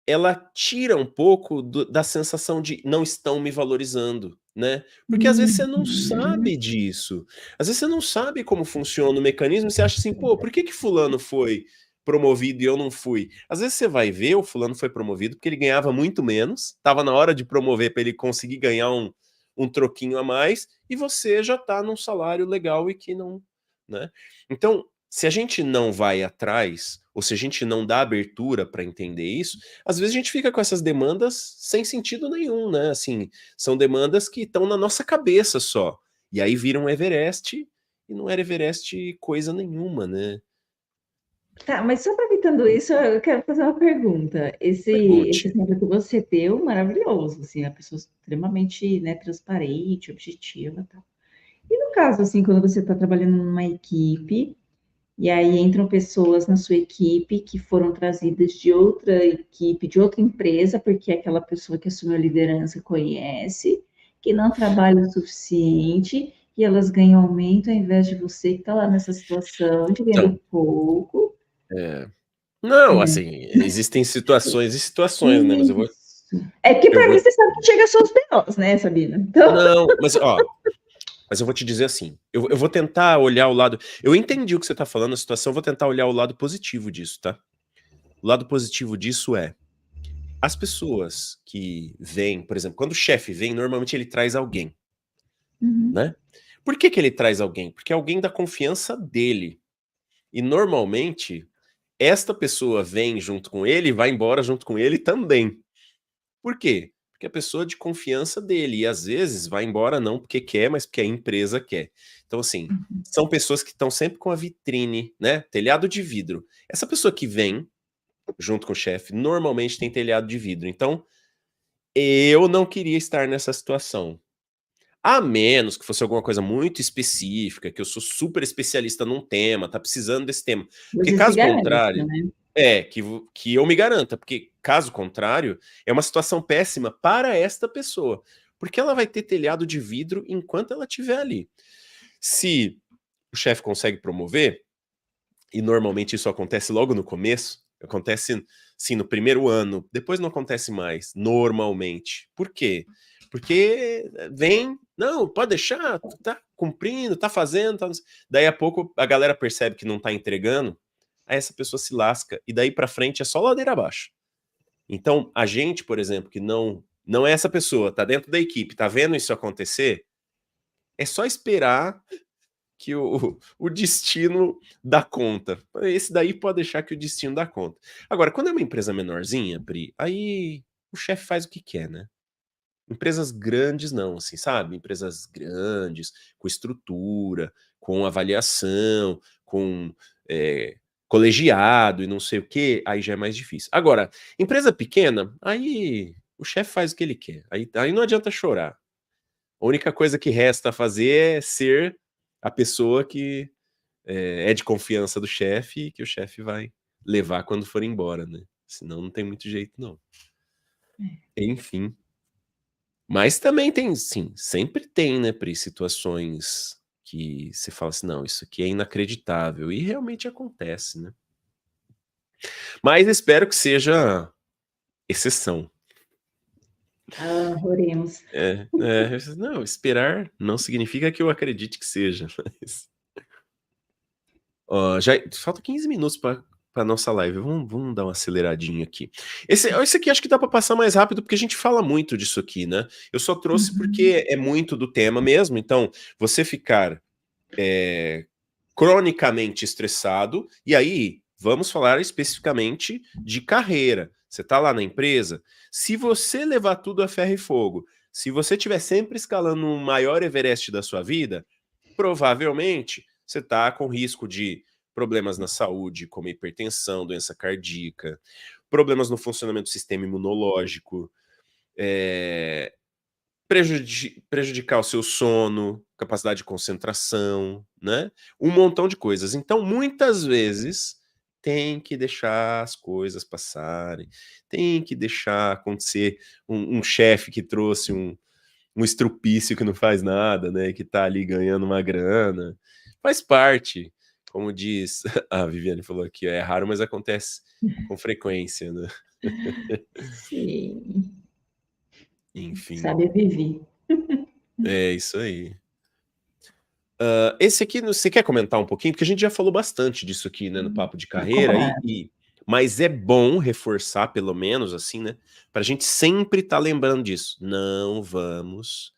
ela tira um pouco da sensação de não estão me valorizando, né? Porque às vezes você não Uhum. sabe disso. Às vezes você não sabe como funciona o mecanismo, você acha assim, pô, por que que fulano foi promovido e eu não fui? Às vezes você vai ver, o fulano foi promovido porque ele ganhava muito menos, estava na hora de promover para ele conseguir ganhar um troquinho a mais, e você já está num salário legal e que não, né? Então, se a gente não vai atrás, ou se a gente não dá abertura para entender isso, às vezes a gente fica com essas demandas sem sentido nenhum, né? Assim, são demandas que estão na nossa cabeça só. E aí viram Everest e não era Everest coisa nenhuma, né? Tá, mas só aproveitando isso, eu quero fazer uma pergunta. Esse Pergunte. exemplo que você deu, maravilhoso, assim, a pessoa extremamente, né, transparente, objetiva, tá? E no caso, assim, quando você está trabalhando numa equipe, e aí entram pessoas na sua equipe que foram trazidas de outra equipe, de outra empresa, porque aquela pessoa que assumiu a liderança conhece, que não trabalha o suficiente, e elas ganham aumento ao invés de você que está lá nessa situação de Então, ganhando pouco. é... Não, É, assim, existem situações e situações, né? Mas eu vou, isso. É porque eu para mim vou. você sabe que chega só os BOs, né, Sabina? Então, Não, mas ó, mas eu vou te dizer assim, eu vou tentar olhar o lado. Eu entendi o que você tá falando, a situação, eu vou tentar olhar o lado positivo disso, tá? O lado positivo disso é as pessoas que vêm, por exemplo, quando o chefe vem, normalmente ele traz alguém, uhum. né? Por que que ele traz alguém? Porque é alguém da confiança dele. E normalmente esta pessoa vem junto com ele e vai embora junto com ele também. Por quê? Porque é a pessoa de confiança dele e às vezes vai embora não porque quer, mas porque a empresa quer. Então assim, são pessoas que estão sempre com a vitrine, né? Telhado de vidro. Essa pessoa que vem junto com o chefe normalmente tem telhado de vidro. Então, eu não queria estar nessa situação. A menos que fosse alguma coisa muito específica, que eu sou super especialista num tema, tá precisando desse tema. Porque Você se caso garante, contrário, né? que eu me garanta, porque caso contrário, é uma situação péssima para esta pessoa. Porque ela vai ter telhado de vidro enquanto ela estiver ali. Se o chefe consegue promover, e normalmente isso acontece logo no começo, acontece assim, no primeiro ano, depois não acontece mais, normalmente. Por quê? Porque vem, não, pode deixar, tá cumprindo, tá fazendo, tá... daí a pouco a galera percebe que não tá entregando, aí essa pessoa se lasca, e daí pra frente é só ladeira abaixo. Então, a gente, por exemplo, que não é essa pessoa, tá dentro da equipe, tá vendo isso acontecer, é só esperar que o destino dá conta. Esse daí pode deixar que o destino dá conta. Agora, quando é uma empresa menorzinha, Pri, aí o chefe faz o que quer, né? Empresas grandes não, assim, sabe? Empresas grandes, com estrutura, com avaliação, com colegiado e não sei o quê, aí já é mais difícil. Agora, empresa pequena, aí o chefe faz o que ele quer. Aí não adianta chorar. A única coisa que resta fazer é ser a pessoa que é de confiança do chefe e que o chefe vai levar quando for embora, né? Senão não tem muito jeito, não. Enfim. Mas também tem, sim, sempre tem, né, Pri, situações que você fala assim, não, isso aqui é inacreditável. E realmente acontece, né? Mas espero que seja exceção. Ah, oremos. Não, esperar não significa que eu acredite que seja. Mas... Ó, já falta 15 minutos para nossa live. Vamos dar uma aceleradinha aqui. Esse aqui acho que dá para passar mais rápido, porque a gente fala muito disso aqui, né? Eu só trouxe porque é muito do tema mesmo. Então, você ficar cronicamente estressado, e aí vamos falar especificamente de carreira. Você está lá na empresa, se você levar tudo a ferro e fogo, se você estiver sempre escalando o maior Everest da sua vida, provavelmente você está com risco de problemas na saúde, como hipertensão, doença cardíaca, problemas no funcionamento do sistema imunológico, prejudicar o seu sono, capacidade de concentração, né? Um montão de coisas. Então, muitas vezes, tem que deixar as coisas passarem, tem que deixar acontecer um chefe que trouxe um estrupício que não faz nada, né? Que tá ali ganhando uma grana. Faz parte. Como diz, a Viviane falou aqui, é raro, mas acontece com frequência, né? Sim. Enfim, Sabe viver. é isso aí. Esse aqui, você quer comentar um pouquinho? Porque a gente já falou bastante disso aqui, né, no papo de carreira, mas é bom reforçar, pelo menos, assim, né, para a gente sempre estar lembrando disso. Não vamos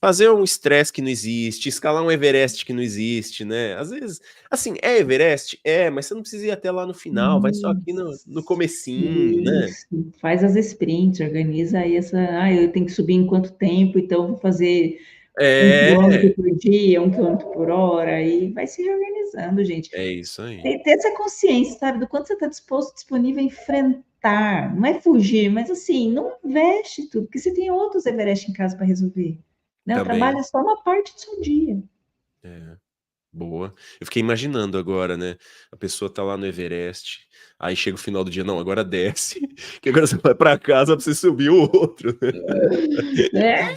fazer um estresse que não existe, escalar um Everest que não existe, né? Às vezes, assim, é Everest? É, mas você não precisa ir até lá no final, vai só aqui no comecinho, né? Isso. Faz as sprints, organiza aí essa. Ah, eu tenho que subir em quanto tempo, então vou fazer 1 quilômetro É, por dia, 1 quilômetro por hora, e vai se reorganizando, gente. é isso aí. Ter essa consciência, sabe, do quanto você está disposto, disponível a enfrentar. Não é fugir, mas assim, não veste tudo, porque você tem outros Everest em casa para resolver. Não, o trabalho Também. é só uma parte do seu dia. É. Boa. Eu fiquei imaginando agora, né? A pessoa tá lá no Everest, aí chega o final do dia, não, agora desce, que agora você vai pra casa pra você subir o outro, né? É.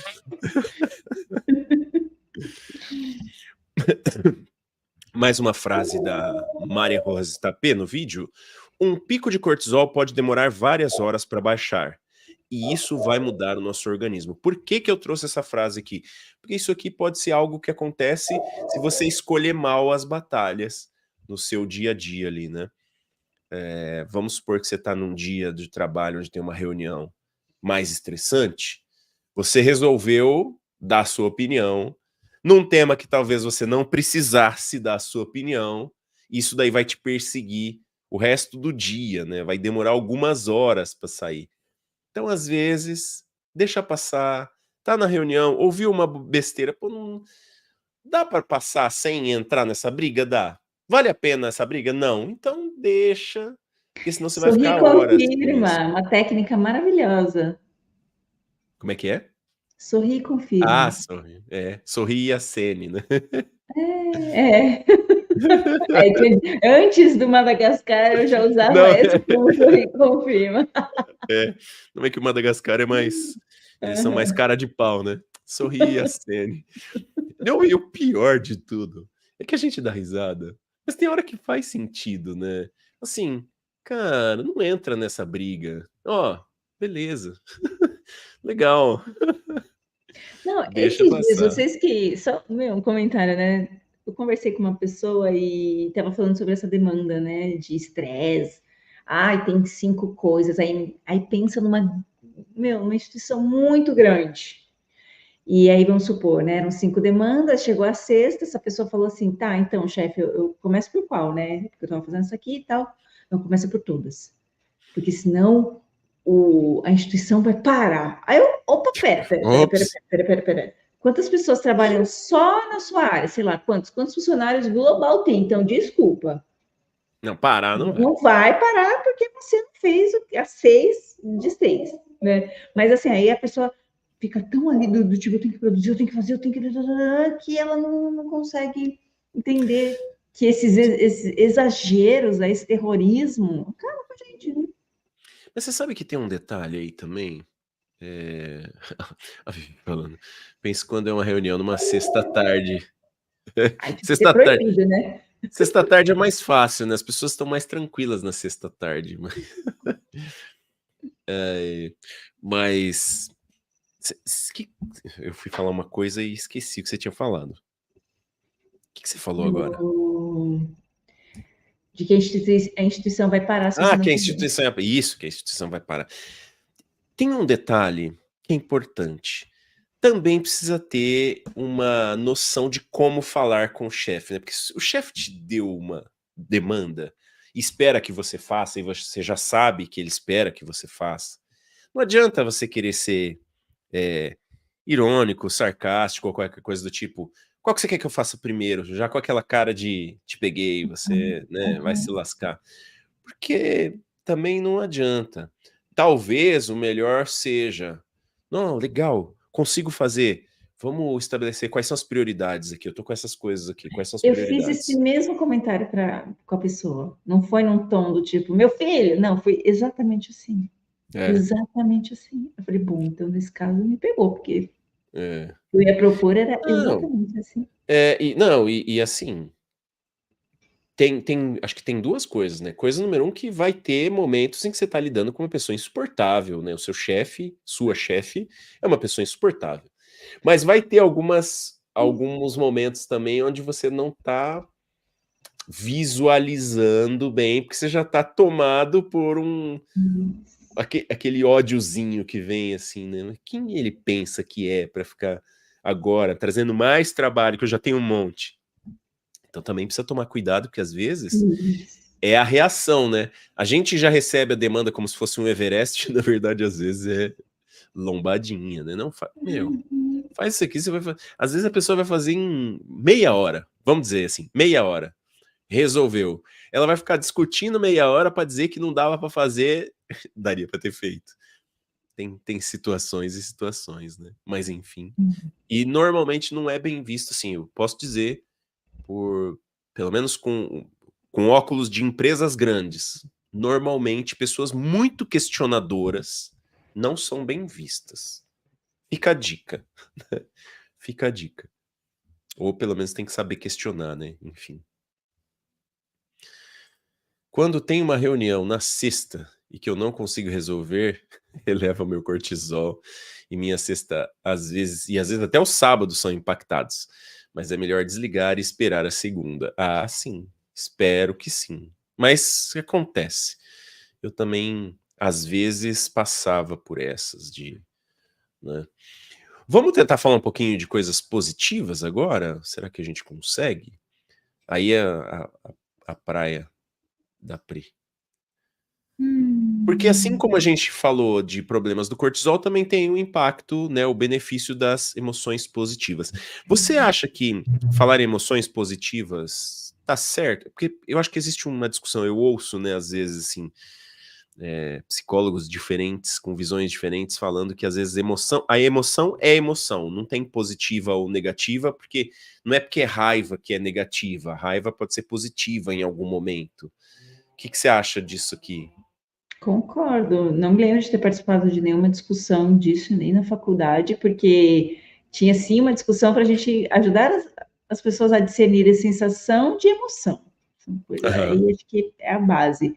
Mais uma frase da Maria Rosa Tapê no vídeo. Um pico de cortisol pode demorar várias horas para baixar. E isso vai mudar o nosso organismo. Por que que eu trouxe essa frase aqui? Porque isso aqui pode ser algo que acontece se você escolher mal as batalhas no seu dia a dia ali, né? Vamos supor que você está num dia de trabalho onde tem uma reunião mais estressante, você resolveu dar a sua opinião num tema que talvez você não precisasse dar a sua opinião, isso daí vai te perseguir o resto do dia, né? Vai demorar algumas horas para sair. Então, às vezes, deixa passar, tá na reunião, ouviu uma besteira, pô, não dá para passar sem entrar nessa briga? Dá. Vale a pena essa briga? Não. Então deixa, porque senão você vai Sorrir ficar horas nisso. confirma, uma técnica maravilhosa. Como é que é? Sorrir Ah, confirma. sorri. Sorri e acene, né? É. É que antes do Madagascar eu já usava Não, esse como sorrir confirma. não é que o Madagascar é mais. Eles são mais Aham. cara de pau, né? Sorri e acene. Não, e o pior de tudo é que a gente dá risada, mas tem hora que faz sentido, né? Assim, Cara, não entra nessa briga. Ó, beleza. Legal, Não, deixa esses dias, passar. vocês que. Só, um comentário, né? Eu conversei com uma pessoa e estava falando sobre essa demanda, né? De estresse. Ai, tem 5 coisas. Aí pensa uma instituição muito grande. E aí, vamos supor, né? Eram 5 demandas, chegou a sexta, essa pessoa falou assim: tá, então, chefe, eu começo por qual, né? Porque eu estava fazendo isso aqui e tal. Não, começa por todas. Porque senão a instituição vai parar. Aí eu, opa, Ops. pera. Quantas pessoas trabalham só na sua área? Sei lá, quantos funcionários global tem? Então, desculpa. Não, parar não vai. Não vai parar porque você não fez as 6 de 6, né? Mas assim, aí a pessoa fica tão ali do tipo, eu tenho que produzir, eu tenho que fazer, eu tenho que ela não consegue entender que esses exageros, né, esse terrorismo, acaba com a gente, né? Mas você sabe que tem um detalhe aí também? A Vivi falando. Penso quando é uma reunião numa sexta-tarde. Aí tinha que ser Sexta-tarde. proibido, né? Sexta-tarde é mais fácil, né? As pessoas estão mais tranquilas na sexta-tarde. Mas eu fui falar uma coisa e esqueci o que você tinha falado. O que você falou agora? De que a instituição vai parar se você Ah, não que a fizer. instituição isso, que a instituição vai parar. Tem um detalhe que é importante. Também precisa ter uma noção de como falar com o chefe, né? Porque se o chefe te deu uma demanda e espera que você faça, e você já sabe que ele espera que você faça, não adianta você querer ser irônico, sarcástico ou qualquer coisa do tipo: "Qual que você quer que eu faça primeiro?", já com aquela cara de "te peguei, você, né, vai se Uhum. lascar". Porque também não adianta. Talvez o melhor seja: "Não, legal, consigo fazer. Vamos estabelecer quais são as prioridades aqui. Eu tô com essas coisas aqui, quais são as Eu fiz esse prioridades?". mesmo comentário com a pessoa. Não foi num tom do tipo, meu filho. Não, foi exatamente assim. É, Exatamente assim. Eu falei, bom, então nesse caso me pegou, porque é. eu ia propor era Não, exatamente assim. e assim, acho que tem 2 coisas, né. Coisa número um, que vai ter momentos em que você tá lidando com uma pessoa insuportável, né. O seu chefe, sua chefe, é uma pessoa insuportável. Mas vai ter alguns momentos também onde você não tá visualizando bem, porque você já tá tomado por aquele ódiozinho que vem assim, né, quem ele pensa que é pra ficar agora trazendo mais trabalho, que eu já tenho um monte. Então também precisa tomar cuidado, porque às vezes Isso. é a reação, né. A gente já recebe a demanda como se fosse um Everest, na verdade às vezes é lombadinha, né, não faz isso aqui, você vai fa às vezes a pessoa vai fazer em meia hora, vamos dizer assim, meia hora. Resolveu. Ela vai ficar discutindo meia hora para dizer que não dava para fazer, daria para ter feito. Tem situações e situações, né, mas enfim. E normalmente não é bem visto, assim, eu posso dizer por pelo menos com óculos de empresas grandes, normalmente pessoas muito questionadoras não são bem vistas. Fica a dica, fica a dica. Ou pelo menos tem que saber questionar, né, enfim. Quando tem uma reunião na sexta e que eu não consigo resolver, eleva o meu cortisol e minha sexta às vezes até os sábados são impactados, mas é melhor desligar e esperar a segunda. Ah, sim, espero que sim. Mas acontece. Eu também, às vezes, passava por essas né. Vamos tentar falar um pouquinho de coisas positivas agora? Será que a gente consegue? Aí a praia da Pri. Porque assim como a Hum. gente falou de problemas do cortisol, também tem o impacto, né, o benefício das emoções positivas. Você acha que falar em emoções positivas tá certo? Porque eu acho que existe uma discussão, eu ouço, né, às vezes, assim, psicólogos diferentes, com visões diferentes, falando que às vezes a emoção é emoção, não tem positiva ou negativa, porque não é porque é raiva que é negativa, a raiva pode ser positiva em algum momento. O que você acha disso aqui? Concordo. Não me lembro de ter participado de nenhuma discussão disso, nem na faculdade, porque tinha sim uma discussão para a gente ajudar as pessoas a discernir a sensação de emoção. Aham. Aí acho que é a base.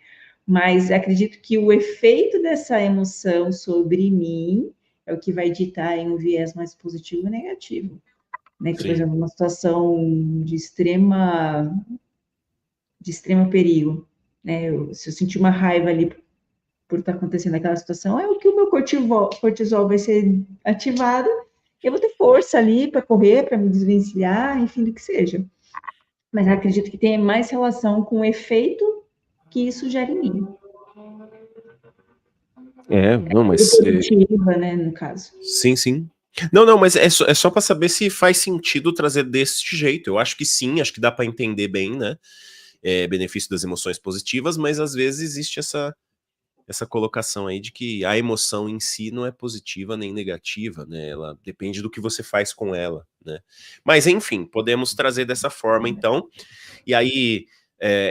mas acredito que o efeito dessa emoção sobre mim é o que vai ditar em um viés mais positivo ou negativo. Né? Que, por Sim. exemplo, uma situação de extrema perigo, né? Se eu sentir uma raiva ali por estar acontecendo aquela situação, é o que o meu cortisol vai ser ativado, e eu vou ter força ali para correr, para me desvencilhar, enfim, do que seja. Mas eu acredito que tem mais relação com o efeito que isso gera em mim. Não, mas... Positiva, né, no caso. Sim, sim. Não, mas é só para saber se faz sentido trazer desse jeito. Eu acho que sim, acho que dá para entender bem, né? Benefício das emoções positivas, mas às vezes existe essa colocação aí de que a emoção em si não é positiva nem negativa, né? Ela depende do que você faz com ela, né? Mas enfim, podemos trazer dessa forma, então. E aí,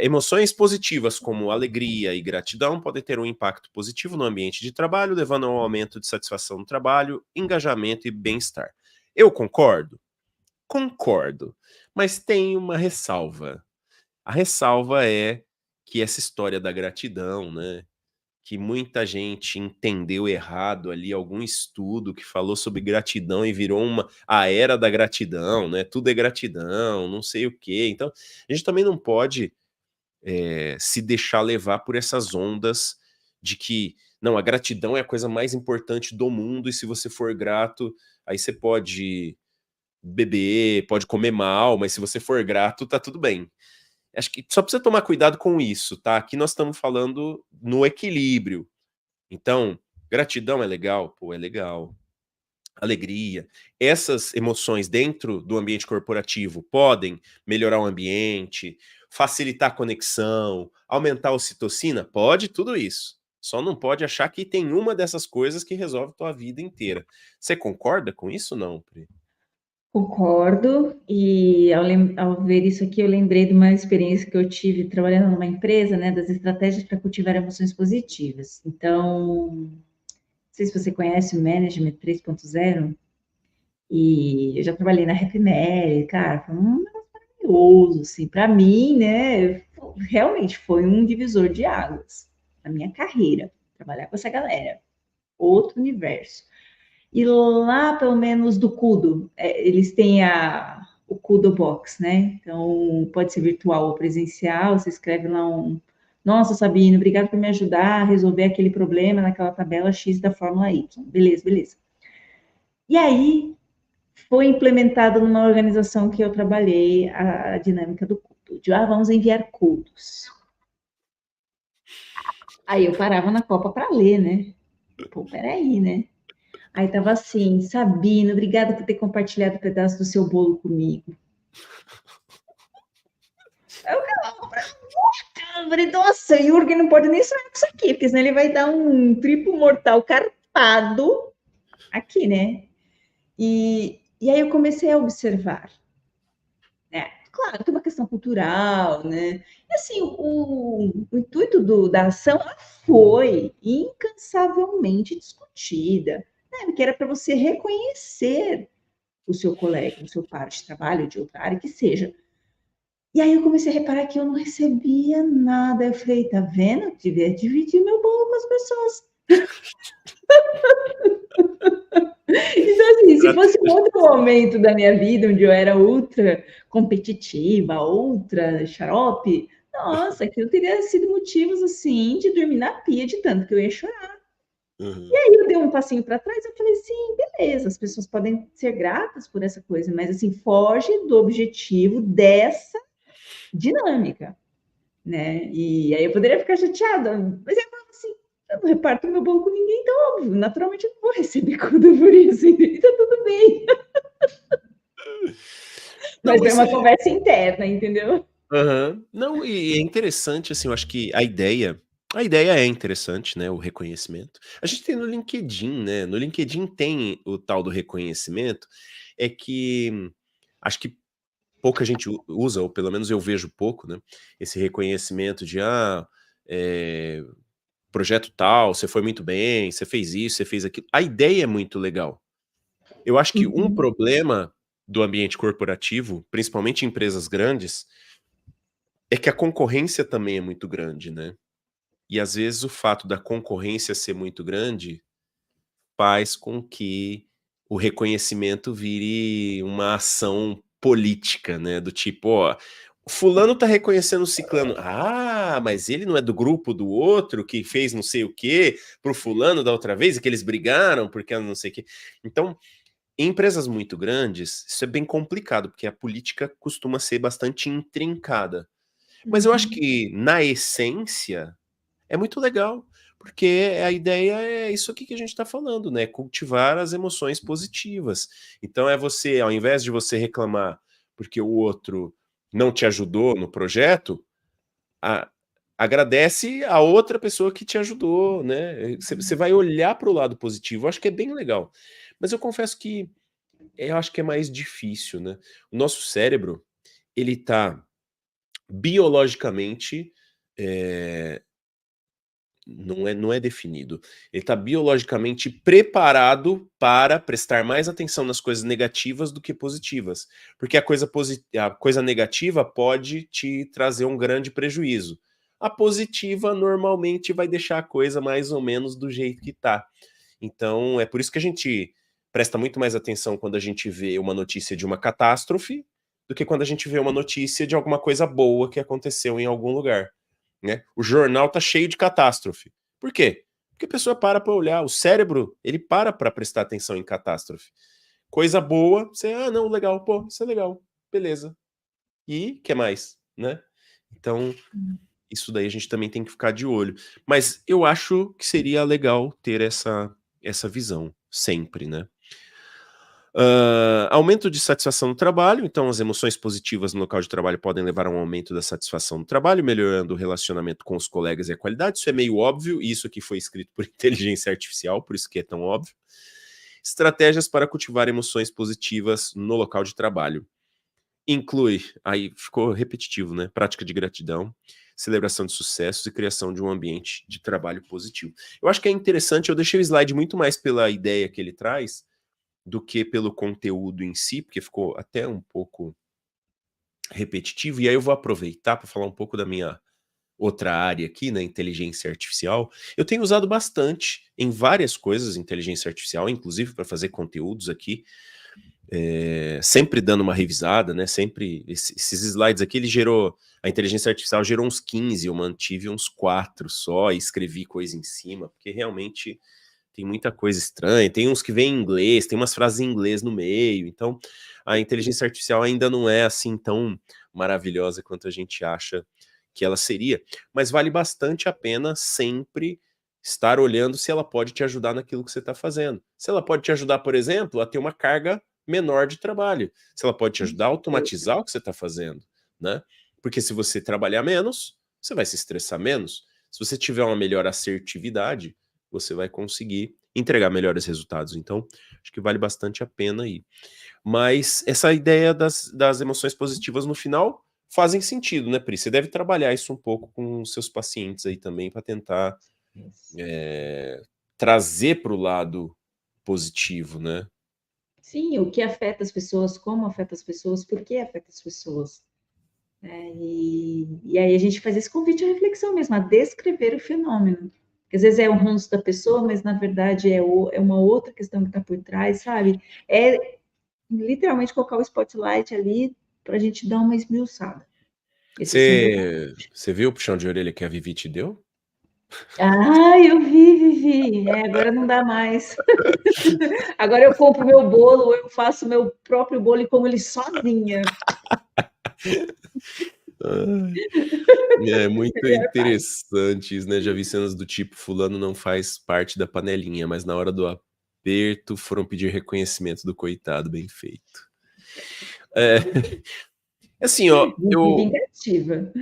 emoções positivas como alegria e gratidão podem ter um impacto positivo no ambiente de trabalho, levando ao aumento de satisfação no trabalho, engajamento e bem-estar. Eu concordo? Concordo. Mas tem uma ressalva. A ressalva é que essa história da gratidão, né? Que muita gente entendeu errado ali, algum estudo que falou sobre gratidão e virou a era da gratidão, né? Tudo é gratidão, não sei o quê. Então, a gente também não pode se deixar levar por essas ondas de que, não, a gratidão é a coisa mais importante do mundo e se você for grato, aí você pode beber, pode comer mal, mas se você for grato, tá tudo bem. Acho que só precisa tomar cuidado com isso, tá? Aqui nós estamos falando no equilíbrio. Então, gratidão é legal? Pô, é legal. Alegria. Essas emoções dentro do ambiente corporativo podem melhorar o ambiente, facilitar a conexão, aumentar a ocitocina? Pode tudo isso. Só não pode achar que tem uma dessas coisas que resolve a tua vida inteira. Você concorda com isso, não, Pri? Concordo, e ao ver isso aqui, eu lembrei de uma experiência que eu tive trabalhando numa empresa, né, das estratégias para cultivar emoções positivas. Então, não sei se você conhece o Management 3.0, e eu já trabalhei na Repmel, cara, foi um negócio maravilhoso, assim, para mim, né, realmente foi um divisor de águas na minha carreira, trabalhar com essa galera, outro universo. E lá, pelo menos do Kudo, eles têm o Kudo Box, né? Então, pode ser virtual ou presencial. Você escreve lá Nossa, Sabine, obrigado por me ajudar a resolver aquele problema naquela tabela X da Fórmula Y. Beleza, beleza. E aí, foi implementado numa organização que eu trabalhei a dinâmica do Kudo. Vamos enviar Kudos. Aí eu parava na Copa para ler, né? Pô, peraí, né? Aí tava assim, Sabina, obrigada por ter compartilhado um pedaço do seu bolo comigo. Eu falei, nossa, o Jürgen não pode nem sonhar com isso aqui, porque senão ele vai dar um triplo mortal carpado aqui, né? E aí eu comecei a observar. Claro, tem uma questão cultural, né? E assim, o intuito da ação foi incansavelmente discutida, né? Que era para você reconhecer o seu colega, o seu par de trabalho, de outra área, que seja. E aí eu comecei a reparar que eu não recebia nada. Eu falei, tá vendo? Eu devia dividir meu bolo com as pessoas. Então, assim, se fosse um outro momento da minha vida, onde eu era ultra competitiva, ultra xarope, nossa, aquilo teria sido motivos, assim, de dormir na pia de tanto que eu ia chorar. Uhum. E aí eu dei um passinho para trás, eu falei, sim, beleza, as pessoas podem ser gratas por essa coisa, mas, assim, foge do objetivo dessa dinâmica, né? E aí eu poderia ficar chateada, mas eu falo assim, eu não reparto meu bolo com ninguém, então, óbvio, naturalmente eu não vou receber conta por isso, então tudo bem. Não, Mas é mas uma conversa interna, entendeu? aham. Não, e é interessante, assim, eu acho que a ideia é interessante, né, o reconhecimento. A gente tem no LinkedIn, né, no LinkedIn tem o tal do reconhecimento, é que acho que pouca gente usa, ou pelo menos eu vejo pouco, né, esse reconhecimento de, projeto tal, você foi muito bem, você fez isso, você fez aquilo. A ideia é muito legal. Eu acho que um Uhum. problema do ambiente corporativo, principalmente em empresas grandes, é que a concorrência também é muito grande, né? E às vezes o fato da concorrência ser muito grande faz com que o reconhecimento vire uma ação política, né? Do tipo, ó, o fulano tá reconhecendo o ciclano. Ah, mas ele não é do grupo do outro que fez não sei o quê pro fulano da outra vez e que eles brigaram porque não sei o quê. Então, em empresas muito grandes, isso é bem complicado, porque a política costuma ser bastante intrincada. Mas eu acho Uhum. que, na essência, é muito legal, porque a ideia é isso aqui que a gente está falando, né? Cultivar as emoções positivas. Então é você, ao invés de você reclamar porque o outro não te ajudou no projeto, a- agradece a outra pessoa que te ajudou, né? Você vai olhar para o lado positivo. Eu acho que é bem legal. Mas eu confesso que eu acho que é mais difícil, né? O nosso cérebro, ele tá biologicamente eh, não é definido. Ele está biologicamente preparado para prestar mais atenção nas coisas negativas do que positivas. Porque a coisa negativa pode te trazer um grande prejuízo. A positiva normalmente vai deixar a coisa mais ou menos do jeito que está. Então, é por isso que a gente presta muito mais atenção quando a gente vê uma notícia de uma catástrofe do que quando a gente vê uma notícia de alguma coisa boa que aconteceu em algum lugar. Né? O jornal tá cheio de catástrofe. Por quê? Porque a pessoa para olhar, o cérebro, ele para prestar atenção em catástrofe. Coisa boa, você, não, legal, pô, isso é legal, beleza. E que mais, né? Então, isso daí a gente também tem que ficar de olho. Mas eu acho que seria legal ter essa visão, sempre, né? Aumento de satisfação no trabalho, então as emoções positivas no local de trabalho podem levar a um aumento da satisfação no trabalho, melhorando o relacionamento com os colegas e a qualidade. Isso é meio óbvio, e isso aqui foi escrito por inteligência artificial, por isso que é tão óbvio. Estratégias para cultivar emoções positivas no local de trabalho. Inclui, aí ficou repetitivo, né? Prática de gratidão, celebração de sucessos e criação de um ambiente de trabalho positivo. Eu acho que é interessante, eu deixei o slide muito mais pela ideia que ele traz, do que pelo conteúdo em si, porque ficou até um pouco repetitivo. E aí eu vou aproveitar para falar um pouco da minha outra área aqui, na inteligência artificial. Eu tenho usado bastante em várias coisas inteligência artificial, inclusive para fazer conteúdos aqui, sempre dando uma revisada, né? Sempre esses slides aqui, a inteligência artificial gerou uns 15, eu mantive uns 4 só e escrevi coisa em cima, porque realmente tem muita coisa estranha, tem uns que vêm em inglês, tem umas frases em inglês no meio, então a inteligência artificial ainda não é assim tão maravilhosa quanto a gente acha que ela seria, mas vale bastante a pena sempre estar olhando se ela pode te ajudar naquilo que você está fazendo. Se ela pode te ajudar, por exemplo, a ter uma carga menor de trabalho, se ela pode te ajudar a automatizar o que você está fazendo, né? Porque se você trabalhar menos, você vai se estressar menos. Se você tiver uma melhor assertividade, você vai conseguir entregar melhores resultados. Então, acho que vale bastante a pena aí. Mas essa ideia das emoções positivas no final fazem sentido, né, Pri? Você deve trabalhar isso um pouco com os seus pacientes aí também para tentar Isso. trazer para o lado positivo, né? Sim, o que afeta as pessoas, como afeta as pessoas, por que afeta as pessoas. E aí a gente faz esse convite à reflexão mesmo, a descrever o fenômeno. Porque às vezes é o ranço da pessoa, mas na verdade é uma outra questão que está por trás, sabe? É literalmente colocar o spotlight ali para a gente dar uma esmiuçada. Esse é sempre o convite. Você viu o puxão de orelha que a Vivi te deu? Ah, eu vi, Vivi. Agora não dá mais. Agora eu compro meu bolo, eu faço meu próprio bolo e como ele sozinha. Ai, é muito Melhor parte. interessante isso, né? Já vi cenas do tipo, fulano não faz parte da panelinha, mas na hora do aperto foram pedir reconhecimento do coitado, bem feito. É, assim, ó, Vivi vingativa.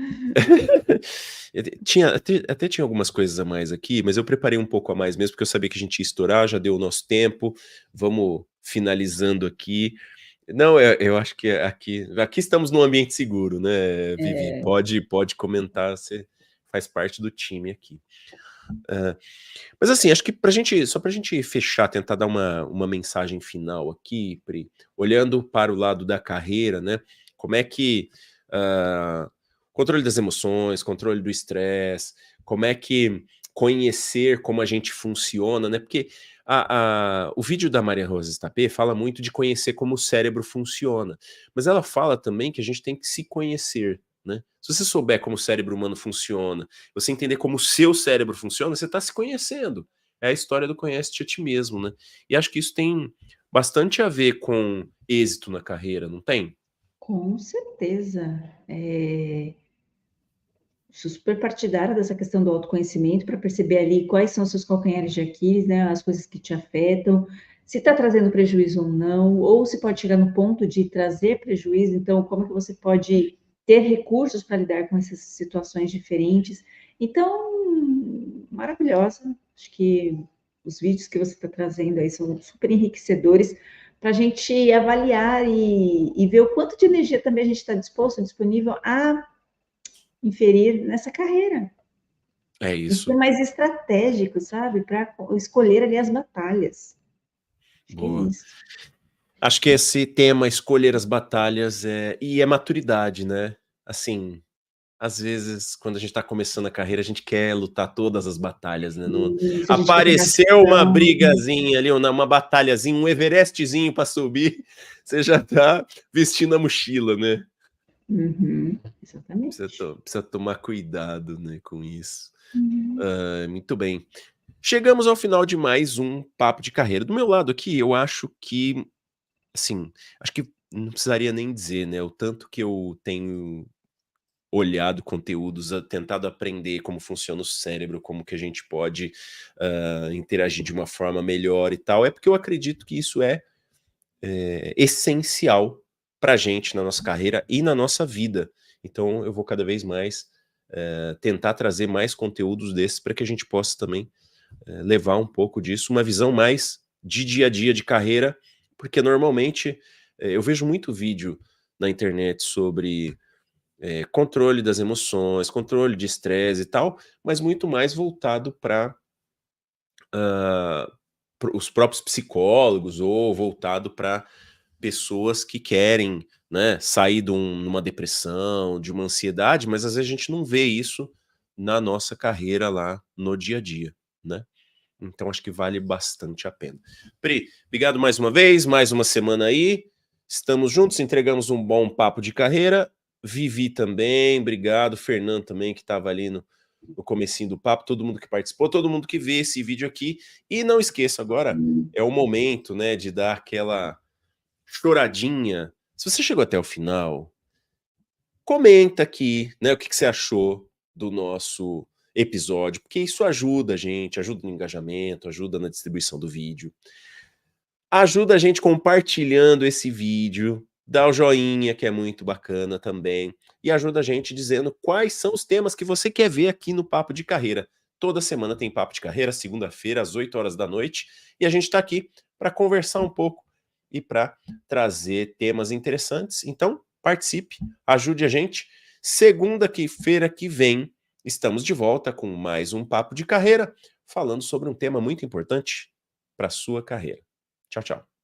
até tinha algumas coisas a mais aqui, mas eu preparei um pouco a mais mesmo, porque eu sabia que a gente ia estourar, já deu o nosso tempo. Vamos finalizando aqui. Não, eu acho que aqui estamos num ambiente seguro, né, Vivi? Pode comentar, você faz parte do time aqui. Mas assim, acho que só pra gente fechar, tentar dar uma mensagem final aqui, Pri, olhando para o lado da carreira, né? Como é que ah, controle das emoções, controle do estresse, como é que conhecer como a gente funciona, né? Porque o vídeo da Maria Rosa Estapé fala muito de conhecer como o cérebro funciona, mas ela fala também que a gente tem que se conhecer, né? Se você souber como o cérebro humano funciona, você entender como o seu cérebro funciona, você está se conhecendo. É a história do conhece-te a ti mesmo, né? E acho que isso tem bastante a ver com êxito na carreira, não tem? Com certeza. Sou super partidária dessa questão do autoconhecimento para perceber ali quais são os seus calcanhares de Aquiles, né, as coisas que te afetam, se está trazendo prejuízo ou não, ou se pode chegar no ponto de trazer prejuízo, então como que você pode ter recursos para lidar com essas situações diferentes. Então, maravilhosa, acho que os vídeos que você está trazendo aí são super enriquecedores para a gente avaliar e ver o quanto de energia também a gente está disposto, disponível a inferir nessa carreira. É E ser isso. mais estratégico, sabe? Para escolher ali as batalhas. Acho que é Boa. isso. Acho que esse tema, escolher as batalhas, é maturidade, né? Assim, às vezes, quando a gente tá começando a carreira, a gente quer lutar todas as batalhas, né? Não E isso a gente quer ter apareceu uma razão. brigazinha ali, ou uma batalhazinha, um Everestzinho para subir, você já tá vestindo a mochila, né? Uhum, Precisa, exatamente. precisa tomar cuidado, né, com isso. Uhum. Muito bem. Chegamos ao final de mais um papo de carreira. Do meu lado aqui, eu acho que, assim, acho que não precisaria nem dizer, né, o tanto que eu tenho olhado conteúdos, tentado aprender como funciona o cérebro, como que a gente pode interagir de uma forma melhor e tal, é porque eu acredito que isso é essencial pra gente na nossa carreira e na nossa vida. Então eu vou cada vez mais tentar trazer mais conteúdos desses para que a gente possa também levar um pouco disso, uma visão mais de dia a dia de carreira, porque normalmente eu vejo muito vídeo na internet sobre controle das emoções, controle de estresse e tal, mas muito mais voltado para os próprios psicólogos ou voltado para pessoas que querem, né, sair numa depressão, de uma ansiedade, mas às vezes a gente não vê isso na nossa carreira lá no dia a dia, né? Então acho que vale bastante a pena. Pri, obrigado mais uma vez, mais uma semana aí. Estamos juntos, entregamos um bom papo de carreira. Vivi também, obrigado. Fernando também, que estava ali no comecinho do papo, todo mundo que participou, todo mundo que vê esse vídeo aqui. E não esqueça, agora é o momento, né, de dar aquela choradinha. Se você chegou até o final, comenta aqui, né, o que você achou do nosso episódio, porque isso ajuda a gente, ajuda no engajamento, ajuda na distribuição do vídeo. Ajuda a gente compartilhando esse vídeo, dá o joinha, que é muito bacana também, e ajuda a gente dizendo quais são os temas que você quer ver aqui no Papo de Carreira. Toda semana tem Papo de Carreira, segunda-feira, às 8 horas da noite, e a gente está aqui para conversar um pouco e para trazer temas interessantes. Então, participe, ajude a gente. Segunda-feira que vem, estamos de volta com mais um Papo de Carreira, falando sobre um tema muito importante para a sua carreira. Tchau, tchau.